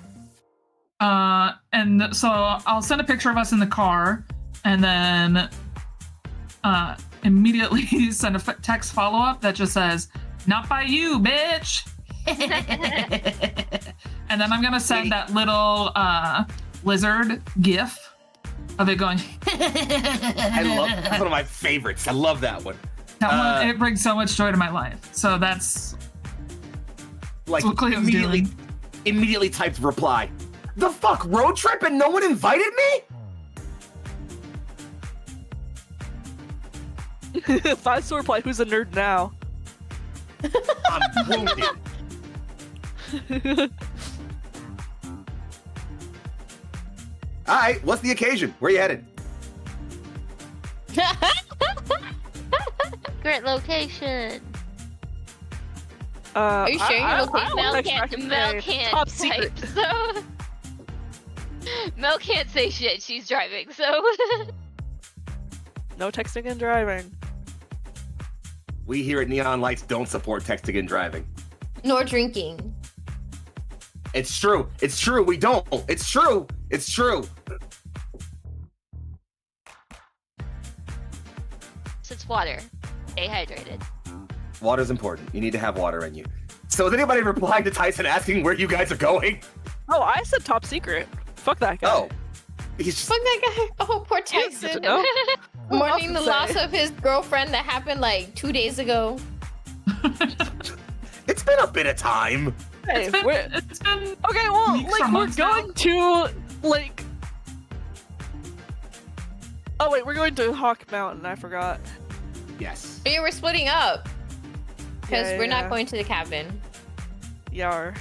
And so I'll send a picture of us in the car and then immediately send a text follow-up that just says, "Not by you, bitch." And then I'm gonna send that little lizard gif of it going. That's one of my favorites. I love that one. That one, it brings so much joy to my life. So that's like what Cleo's doing. Immediately typed reply. The fuck, road trip and no one invited me? 5-star reply, who's a nerd now? I'm wounded. All right, what's the occasion? Where you headed? Great location. Are you sharing your location? Mel can't top type, secret. so Mel can't say shit. She's driving, so No texting and driving. We here at Neon Lights don't support texting and driving. Nor drinking. It's true. It's true. We don't. It's true. It's true. it's water. Stay hydrated. Water's important. You need to have water in you. So is anybody replying to Tyson asking where you guys are going? Oh, I said top secret. Fuck that guy. Oh. He's just... Fuck that guy. Oh, poor Tyson. No. Mourning the loss of his girlfriend that happened like 2 days ago. It's been a bit of time. Hey, It's been okay, well, weeks like, or we're months now. going to, like... Oh, wait, we're going to Hawk Mountain, I forgot. Yes. But yeah, we're splitting up. Because Yeah, we're yeah. not going to the cabin. Yar.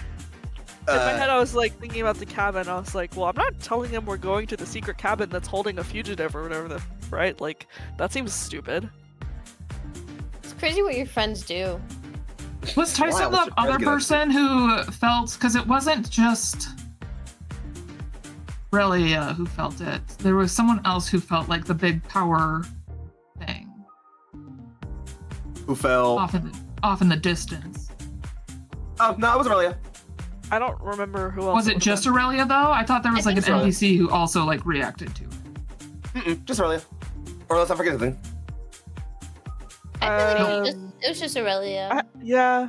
In my head, I was, like, thinking about the cabin. I was like, well, I'm not telling him we're going to the secret cabin that's holding a fugitive or whatever, right? Like, that seems stupid. It's crazy what your friends do. Was Tyson Wow, the other person who felt, because it wasn't just really who felt it. There was someone else who felt like the big power thing Who fell? off in the distance. Oh, no, it was Aurelia. I don't remember who else. Was it just Aurelia though? I thought there was like an think so. NPC who also like reacted to it. Just Aurelia. Or else I forget the thing. I feel like it was just Aurelia. Yeah,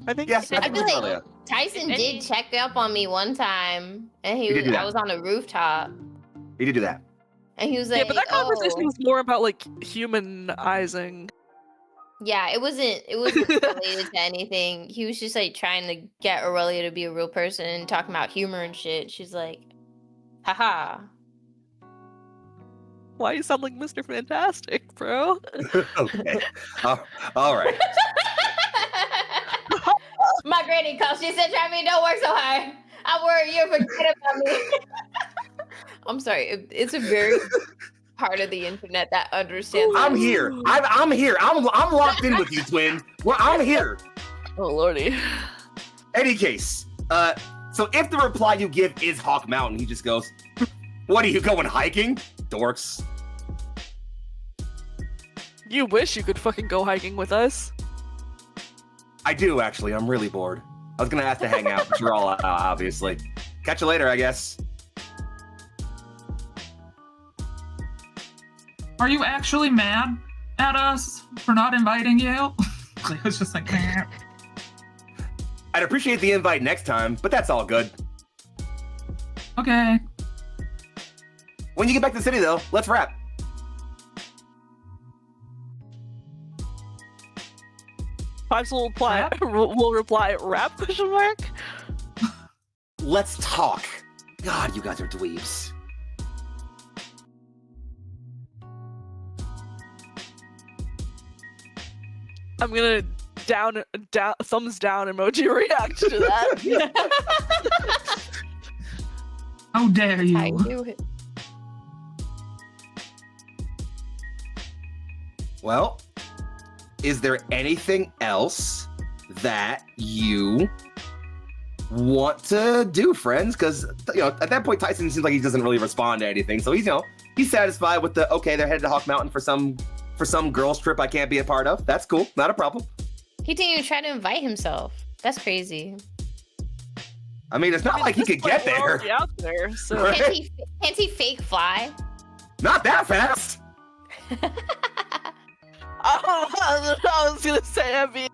I think. Yes, I I think it feel was like Aurelia. Tyson If any- did check up on me one time, and He did do that. I was on a rooftop, You did do that. and he was like, Yeah, but that conversation "Oh, was more about like humanizing. yeah, it wasn't related to anything." He was just like trying to get Aurelia to be a real person and talking about humor and shit. She's like, "Haha." Why you sound like Mr. Fantastic, bro? Okay. All right. My granny called. She said, "Try don't work so hard. I'm worried you'll forget about me." I'm sorry. It's a very part of the internet that understands. I'm that. here. I'm here. I'm locked in with you, twin. Well, I'm here. Oh lordy. Any case, so if the reply you give is Hawk Mountain, he just goes, "What are you going hiking, dorks?" You wish you could fucking go hiking with us. I do actually. I'm really bored. I was gonna ask to hang out, but you're all out, obviously. Catch you later, I guess. Are you actually mad at us for not inviting you? Cleo's just like, "Meh." I'd appreciate the invite next time, but that's all good. Okay. When you get back to the city, though, let's wrap. Pipes will reply. Will reply. Rap? Question mark. Let's talk. God, you guys are dweebs. I'm gonna down thumbs down emoji react to that. How dare That's how you? you do it. Well, is there anything else that you want to do, friends? Because at that point, Tyson seems like he doesn't really respond to anything. So he's satisfied with the okay. They're headed to Hawk Mountain for some girls trip I can't be a part of. That's cool, not a problem. He didn't even try to invite himself. That's crazy. I mean, it's not like he could get We're there. already out there, so Right. Can't he fake fly? Not that fast. I was gonna say, I mean,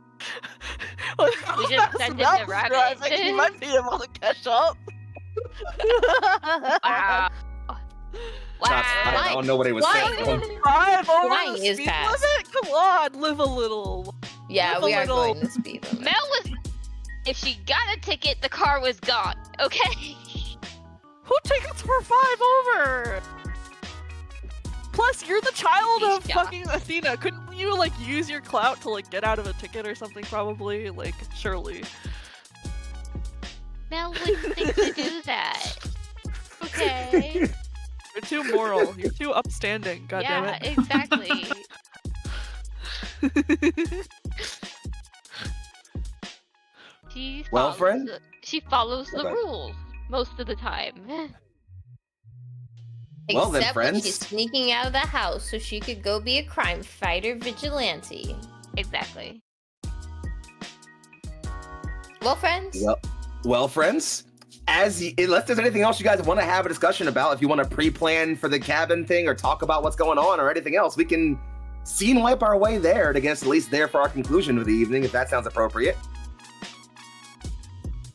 We just send him the rabbit. He might be able to catch up. Wow. Shots fired. I don't know what he was saying. 5 over Flying the is speed fast. limit? Come on, live a little. Yeah, Live a we are little. going to speed limit. Mel was. If she got a ticket, the car was gone. Okay. Who tickets for 5 over? Plus, you're the child of Yeah. fucking Athena. Couldn't you use your clout to get out of a ticket or something? Probably, surely. Mel wouldn't think to do that. Okay. You're too moral. You're too upstanding. God Yeah, damn it. exactly. Well, friend? She follows the Okay. rules most of the time. Well then, Except when friends. she's sneaking out of the house so she could go be a crime fighter vigilante. Exactly. Well, friends. Well, friends. Unless there's anything else you guys want to have a discussion about, if you want to pre-plan for the cabin thing or talk about what's going on or anything else, we can scene wipe our way there to get us at least there for our conclusion of the evening, if that sounds appropriate.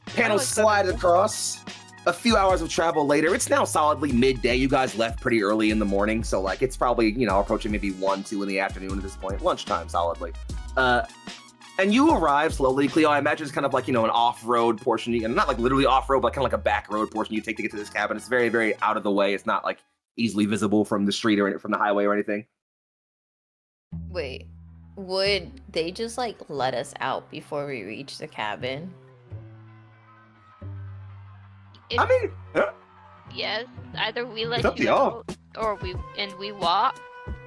Panel slide across. A few hours of travel later, it's now solidly midday. You guys left pretty early in the morning, so it's probably approaching maybe 1, 2 in the afternoon at this point, lunchtime solidly. And you arrive slowly, Cleo. I imagine it's kind of an off-road portion, and not literally off-road, but kind of a back road portion you take to get to this cabin. It's very, very out of the way. It's not easily visible from the street or from the highway or anything. Wait, would they just let us out before we reach the cabin? I mean, Yes, either we It's let up to you y'all. out, or we walk,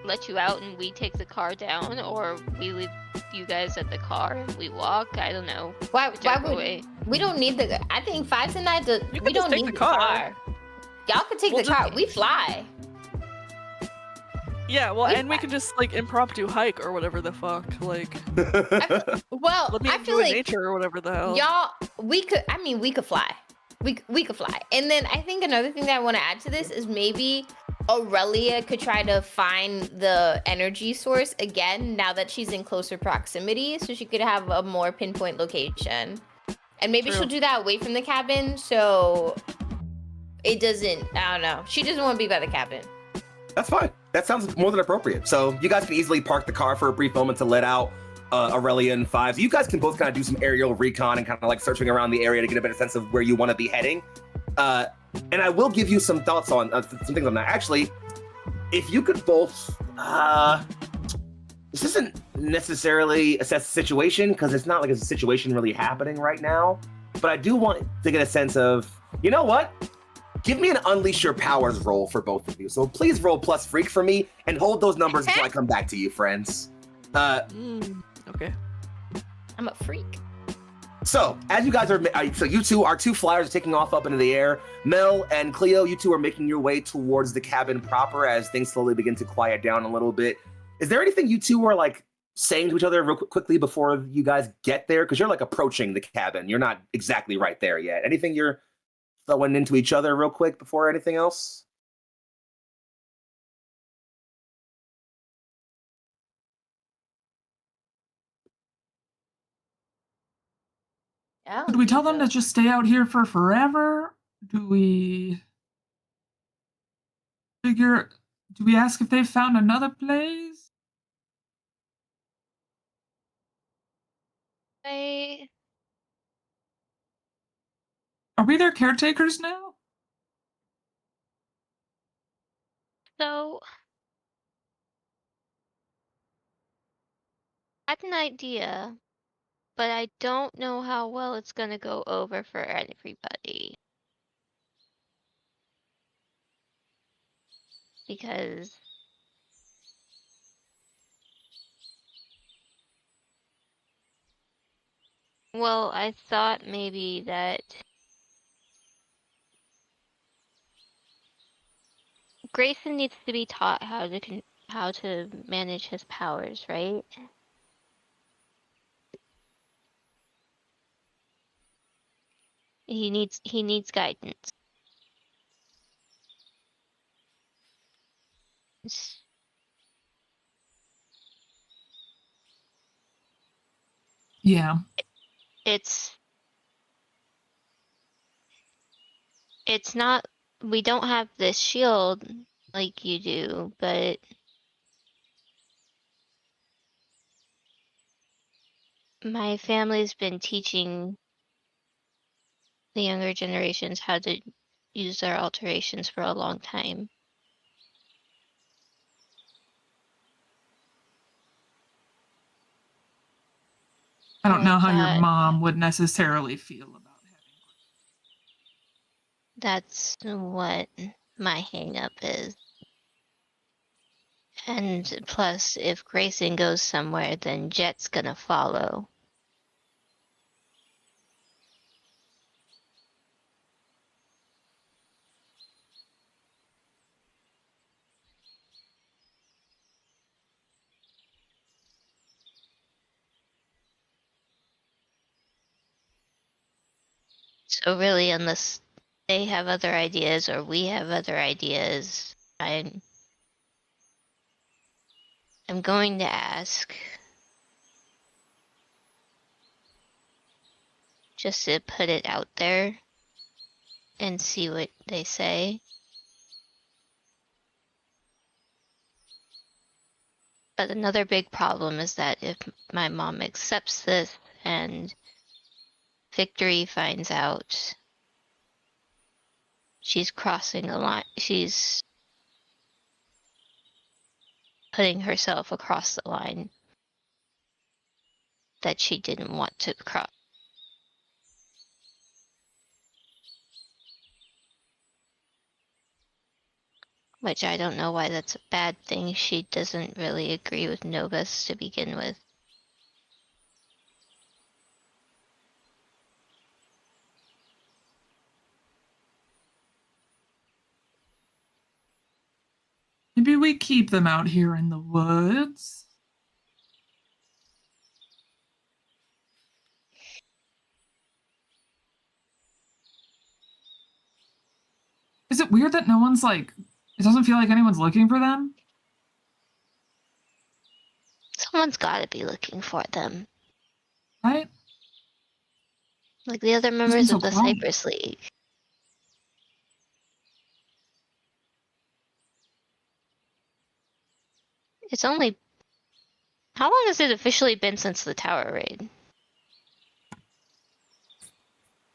let you out, and we take the car down, or we leave you guys at the car and we walk. I don't know. Why Whichever would way. we don't need the? I think Fives and I You we can just don't take need the car. Y'all can take We'll the car. just- We fly. Yeah, well, We and we fly. can just impromptu hike or whatever the fuck. Well, Let me I feel enjoy like nature or whatever the hell. y'all we could fly. We could fly. And then I think another thing that I want to add to this is maybe Aurelia could try to find the energy source again now that she's in closer proximity, so she could have a more pinpoint location. And maybe True. she'll do that away from the cabin, so it doesn't. I don't know. She doesn't want to be by the cabin. That's fine. That sounds more than appropriate. So you guys can easily park the car for a brief moment to let out Aurelia and Fives. You guys can both kind of do some aerial recon and kind of searching around the area to get a better sense of where you want to be heading. And I will give you some thoughts on some things on that. Actually, if you could both, this isn't necessarily assess the situation because it's not a situation really happening right now. But I do want to get a sense of, you know what? Give me an Unleash Your Powers roll for both of you. So please roll plus freak for me and hold those numbers until I come back to you, friends. Okay. I'm a freak. So as you guys are, so you two are 2 flyers taking off up into the air. Mel and Cleo, you two are making your way towards the cabin proper as things slowly begin to quiet down a little bit. Is there anything you two are saying to each other real quickly before you guys get there? Because you're approaching the cabin. You're not exactly right there yet. Anything you're throwing into each other real quick before anything else? Yeah. Do we tell them to just stay out here for forever? Do we ask if they've found another place? Are we their caretakers now? So, I had an idea, but I don't know how well it's gonna go over for everybody. Because well, I thought maybe that Grayson needs to be taught how to manage his powers, right? He needs guidance. Yeah. It's not, we don't have this shield like you do, but my family's been teaching the younger generations how to use their alterations for a long time. I don't And I know how your thought mom would necessarily feel about having. that's what my hang up is. And plus, if Grayson goes somewhere, then Jet's gonna follow. So really, unless they have other ideas or we have other ideas, I'm going to ask just to put it out there and see what they say. But another big problem is that if my mom accepts this and Victory finds out, she's crossing a line. She's putting herself across the line that she didn't want to cross. Which I don't know why that's a bad thing. She doesn't really agree with Novus to begin with. Maybe we keep them out here in the woods. Is it weird that no one's like, it doesn't feel like anyone's looking for them? Someone's gotta be looking for them. Right? Like the other It's been members so of the quiet. Cypress League. It's only... How long has it officially been since the tower raid?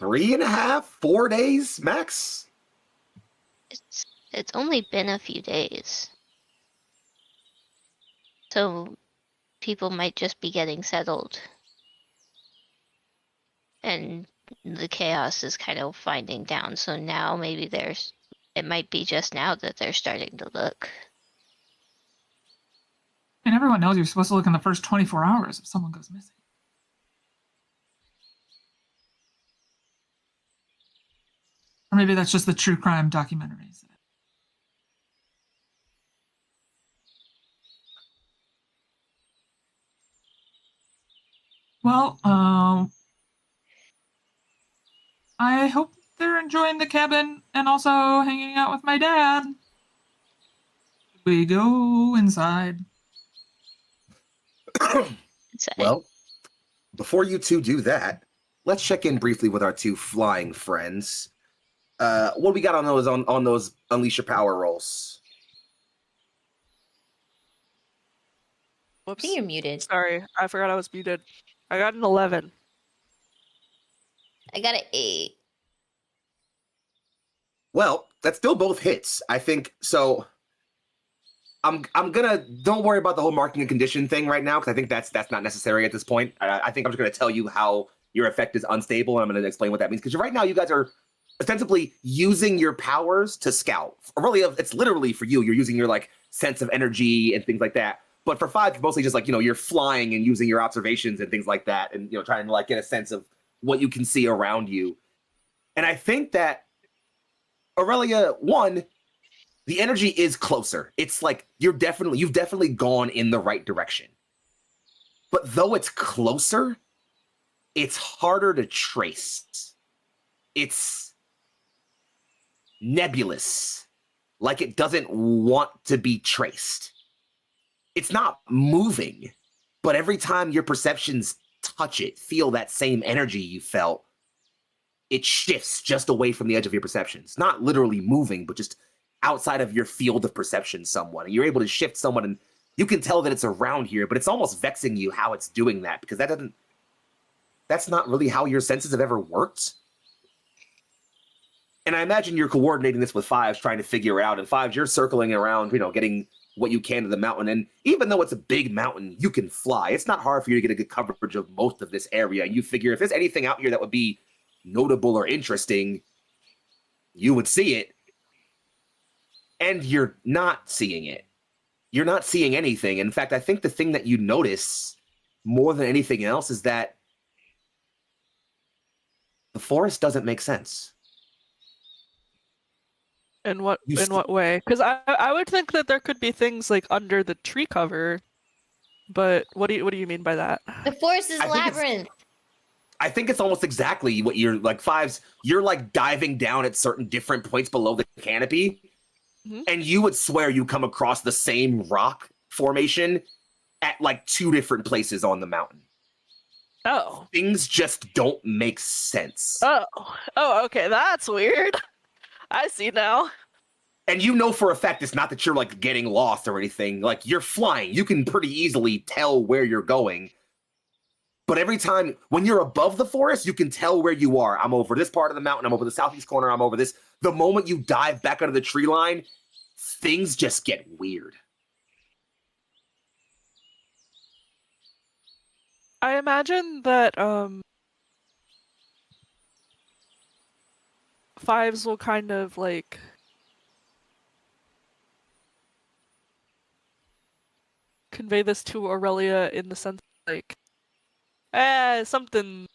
3.5, 4 days max. It's only been a few days. So people might just be getting settled. And the chaos is kind of winding down. So now maybe it might be just now that they're starting to look. And everyone knows you're supposed to look in the first 24 hours if someone goes missing. Or maybe that's just the true crime documentaries. Well, I hope they're enjoying the cabin and also hanging out with my dad. We go inside. Well, before you two do that, let's check in briefly with our two flying friends. What we got on those Unleash Your Power rolls? I Whoops. think you're muted. Sorry, I forgot I was muted. I got an 11. I got an 8. Well, that's still both hits. I think so. I'm gonna don't worry about the whole marking and condition thing right now because I think that's not necessary at this point. I think I'm just gonna tell you how your effect is unstable, and I'm gonna explain what that means because right now you guys are ostensibly using your powers to scout. Really, it's literally for you. You're using your like sense of energy and things like that. But for 5, you're mostly just like you're flying and using your observations and things like that, and trying to like get a sense of what you can see around you. And I think that Aurelia, one, the energy is closer. It's like you've definitely gone in the right direction. But though it's closer, it's harder to trace. It's nebulous, like it doesn't want to be traced. It's not moving, but every time your perceptions touch it, feel that same energy you felt, it shifts just away from the edge of your perceptions. Not literally moving, but just outside of your field of perception somewhat. And you're able to shift someone and you can tell that it's around here, but it's almost vexing you how it's doing that because that's not really how your senses have ever worked. And I imagine you're coordinating this with 5s, trying to figure out. And 5s, you're circling around, getting what you can to the mountain. And even though it's a big mountain, you can fly. It's not hard for you to get a good coverage of most of this area. You figure if there's anything out here that would be notable or interesting, you would see it. And you're not seeing it. You're not seeing anything. In fact, I think the thing that you notice more than anything else is that the forest doesn't make sense. In what way? Because I would think that there could be things like under the tree cover, but what do you mean by that? The forest is a labyrinth. I think it's almost exactly what you're like 5s. You're like diving down at certain different points below the canopy, and you would swear you come across the same rock formation at like 2 different places on the mountain. Oh. Things just don't make sense. Oh, okay, that's weird. I see now. And for a fact it's not that you're like getting lost or anything. Like you're flying. You can pretty easily tell where you're going. But every time when you're above the forest, you can tell where you are. I'm over this part of the mountain. I'm over the southeast corner. I'm over this. The moment you dive back under the tree line, things just get weird. I imagine that 5s will kind of like convey this to Aurelia in the sense like, something's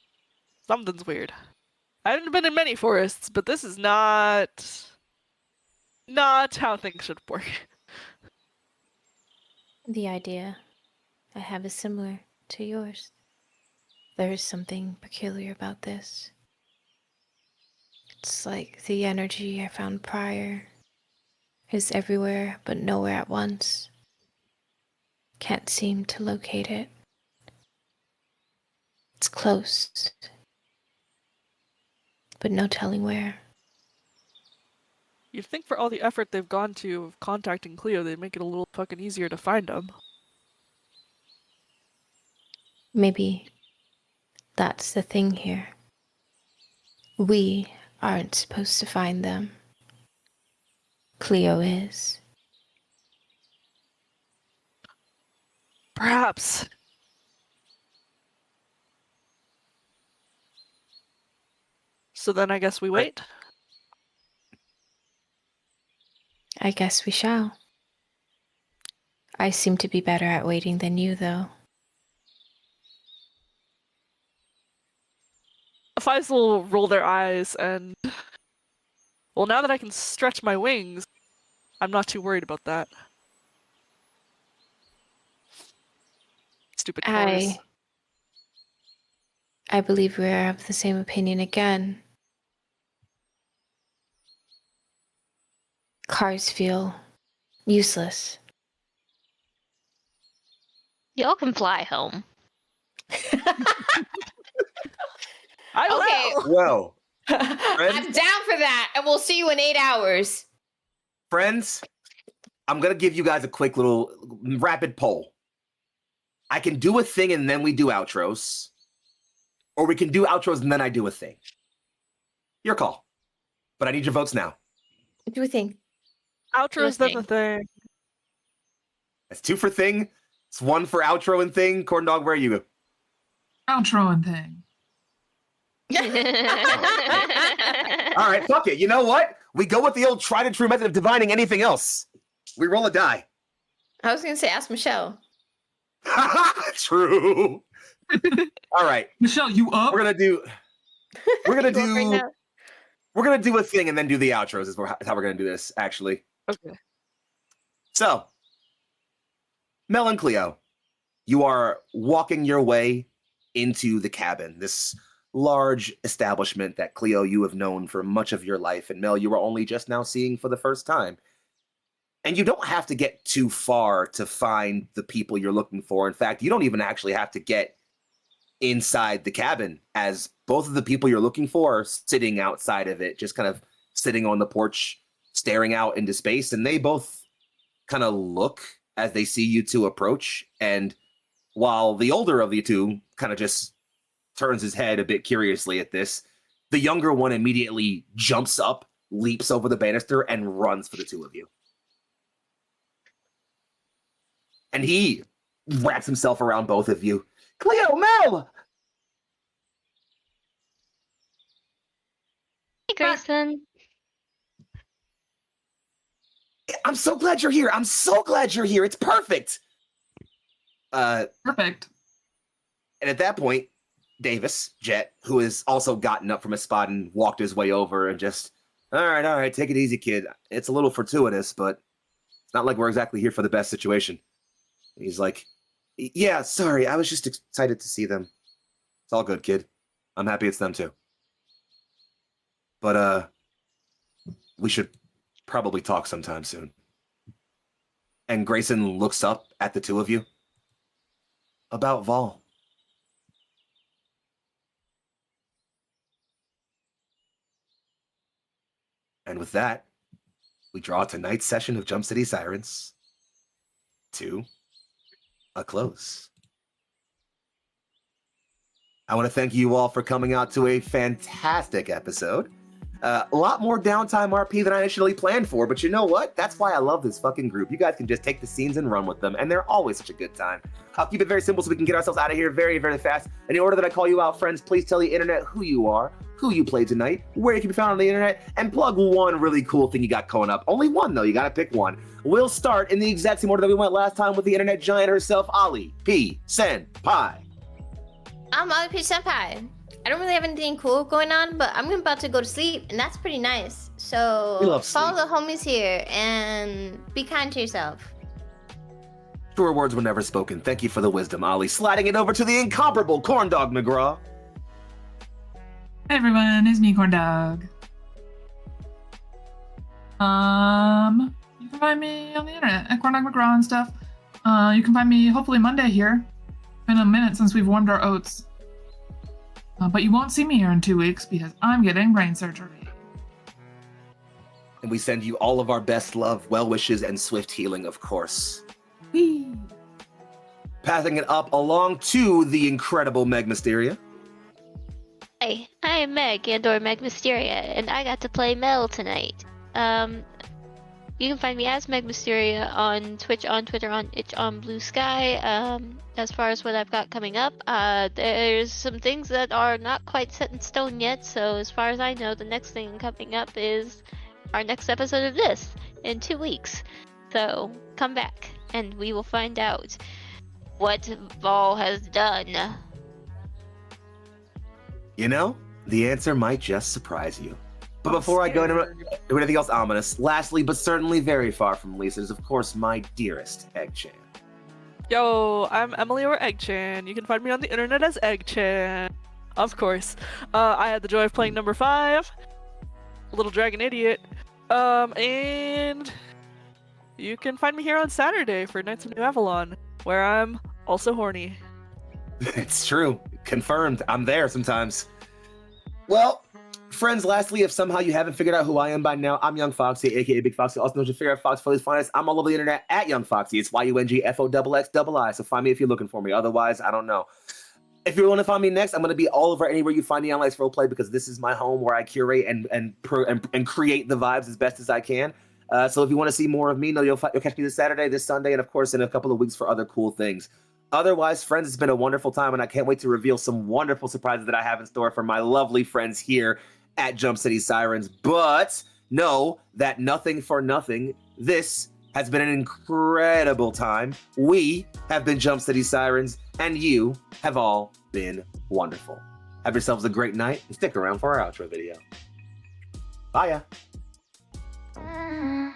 weird. I haven't been in many forests, but this is not how things should work. The idea I have is similar to yours. There is something peculiar about this. It's like the energy I found prior is everywhere but nowhere at once. Can't seem to locate it. It's close, but no telling where. You'd think for all the effort they've gone to of contacting Cleo, they'd make it a little fucking easier to find them. Maybe that's the thing here. We aren't supposed to find them. Cleo is. Perhaps. So then I guess we wait? I guess we shall. I seem to be better at waiting than you, though. 5s will roll their eyes and... Well, now that I can stretch my wings, I'm not too worried about that. Stupid cars. I believe we are of the same opinion again. Cars feel useless. Y'all can fly home. I will. Well, I'm down for that, and we'll see you in 8 hours. friends, I'm going to give you guys a quick little rapid poll. I can do a thing and then we do outros. Or we can do outros and then I do a thing. Your call. But I need your votes now. Do a thing. Outros, then the thing. That's 2 for thing. It's 1 for outro and thing. Corn Dog, where are you? Outro and thing. All right, fuck it. You know what? We go with the old tried and true method of divining anything else. We roll a die. I was gonna say, ask Michelle. True. All right, Michelle, you up? we're gonna do a thing and then do the outros. Is how we're gonna do this. Actually, Okay. so Mel and Cleo, you are walking your way into the cabin. This large establishment that Cleo you have known for much of your life, and Mel you are only just now seeing for the first time. And you don't have to get too far to find the people you're looking for. In fact, you don't even actually have to get inside the cabin, as both of the people you're looking for are sitting outside of it, just kind of sitting on the porch, staring out into space. And they both kind of look as they see you two approach. And while the older of the two kind of just turns his head a bit curiously at this, the younger one immediately jumps up, leaps over the banister, and runs for the two of you. And he wraps himself around both of you. Cleo, Mel! Hey, Grayson. I'm so glad you're here. I'm so glad you're here. It's perfect. Perfect. And at that point, Davis, Jet, who has also gotten up from his spot and walked his way over and just, all right, take it easy, kid. It's a little fortuitous, but it's not like we're exactly here for the best situation. He's like, yeah, sorry, I was just excited to see them. It's all good, kid. I'm happy it's them too. But, we should probably talk sometime soon. And Grayson looks up at the two of you. About Vol. And with that, we draw tonight's session of Jump City Sirens to a close. I want to thank you all for coming out to a fantastic episode. A lot more downtime RP than I initially planned for, but you know what? That's why I love this fucking group. You guys can just take the scenes and run with them, and they're always such a good time. I'll keep it very simple so we can get ourselves out of here very, very fast. In the order that I call you out, friends, please tell the internet who you are, who you played tonight, where you can be found on the internet, and plug one really cool thing you got coming up. Only one, though. You got to pick one. We'll start in the exact same order that we went last time with the internet giant herself, Ollie P. Senpai. I'm Ollie P. Senpai. I don't really have anything cool going on, but I'm about to go to sleep, and that's pretty nice. So We love follow sleep. the homies here and be kind to yourself. Truer words were never spoken. Thank you for the wisdom, Ollie. Sliding it over to the incomparable Corn Dog McGraw. Hey everyone, it's me, Corn Dog. You can find me on the internet at Corn Dog McGraw and stuff. You can find me hopefully Monday here. It's been a minute since we've warmed our oats. But you won't see me here in 2 weeks because I'm getting brain surgery. And we send you all of our best love, well wishes, and swift healing, of course. Whee! Passing it up along to the incredible Meg Mysteria. Hi, I am Meg, and/or Meg Mysteria, and I got to play Mel tonight. You can find me as Meg Mysteria on Twitch, on Twitter, on Itch, on Blue Sky. As far as what I've got coming up, there's some things that are not quite set in stone yet, so as far as I know, the next thing coming up is our next episode of this in 2 weeks. So come back, and we will find out what Vol has done. You know, the answer might just surprise you. But before I go into anything else ominous, lastly, but certainly very far from least, is of course my dearest Egg-chan. Yo, I'm Emily or Egg-chan. You can find me on the internet as Egg-chan. Of course. I had the joy of playing number 5, Little Dragon Idiot. And you can find me here on Saturday for Knights of New Avalon, where I'm also horny. It's true. Confirmed. I'm there sometimes. Well, friends, lastly, if somehow you haven't figured out who I am by now, I'm Young Foxy, aka Big Foxy, also known as your favorite Fox Philly's finest. I'm all over the internet at Young Foxy. It's YUNGFOXXII. So find me if you're looking for me. Otherwise, I don't know. If you want to find me next, I'm going to be all over anywhere you find the online roleplay because this is my home where I curate and create the vibes as best as I can. So if you want to see more of me, you'll catch me this Saturday, this Sunday, and of course in a couple of weeks for other cool things. Otherwise, friends, it's been a wonderful time, and I can't wait to reveal some wonderful surprises that I have in store for my lovely friends here at Jump City Sirens. But know that nothing for nothing. This has been an incredible time. We have been Jump City Sirens, and you have all been wonderful. Have yourselves a great night, and stick around for our outro video. Bye ya.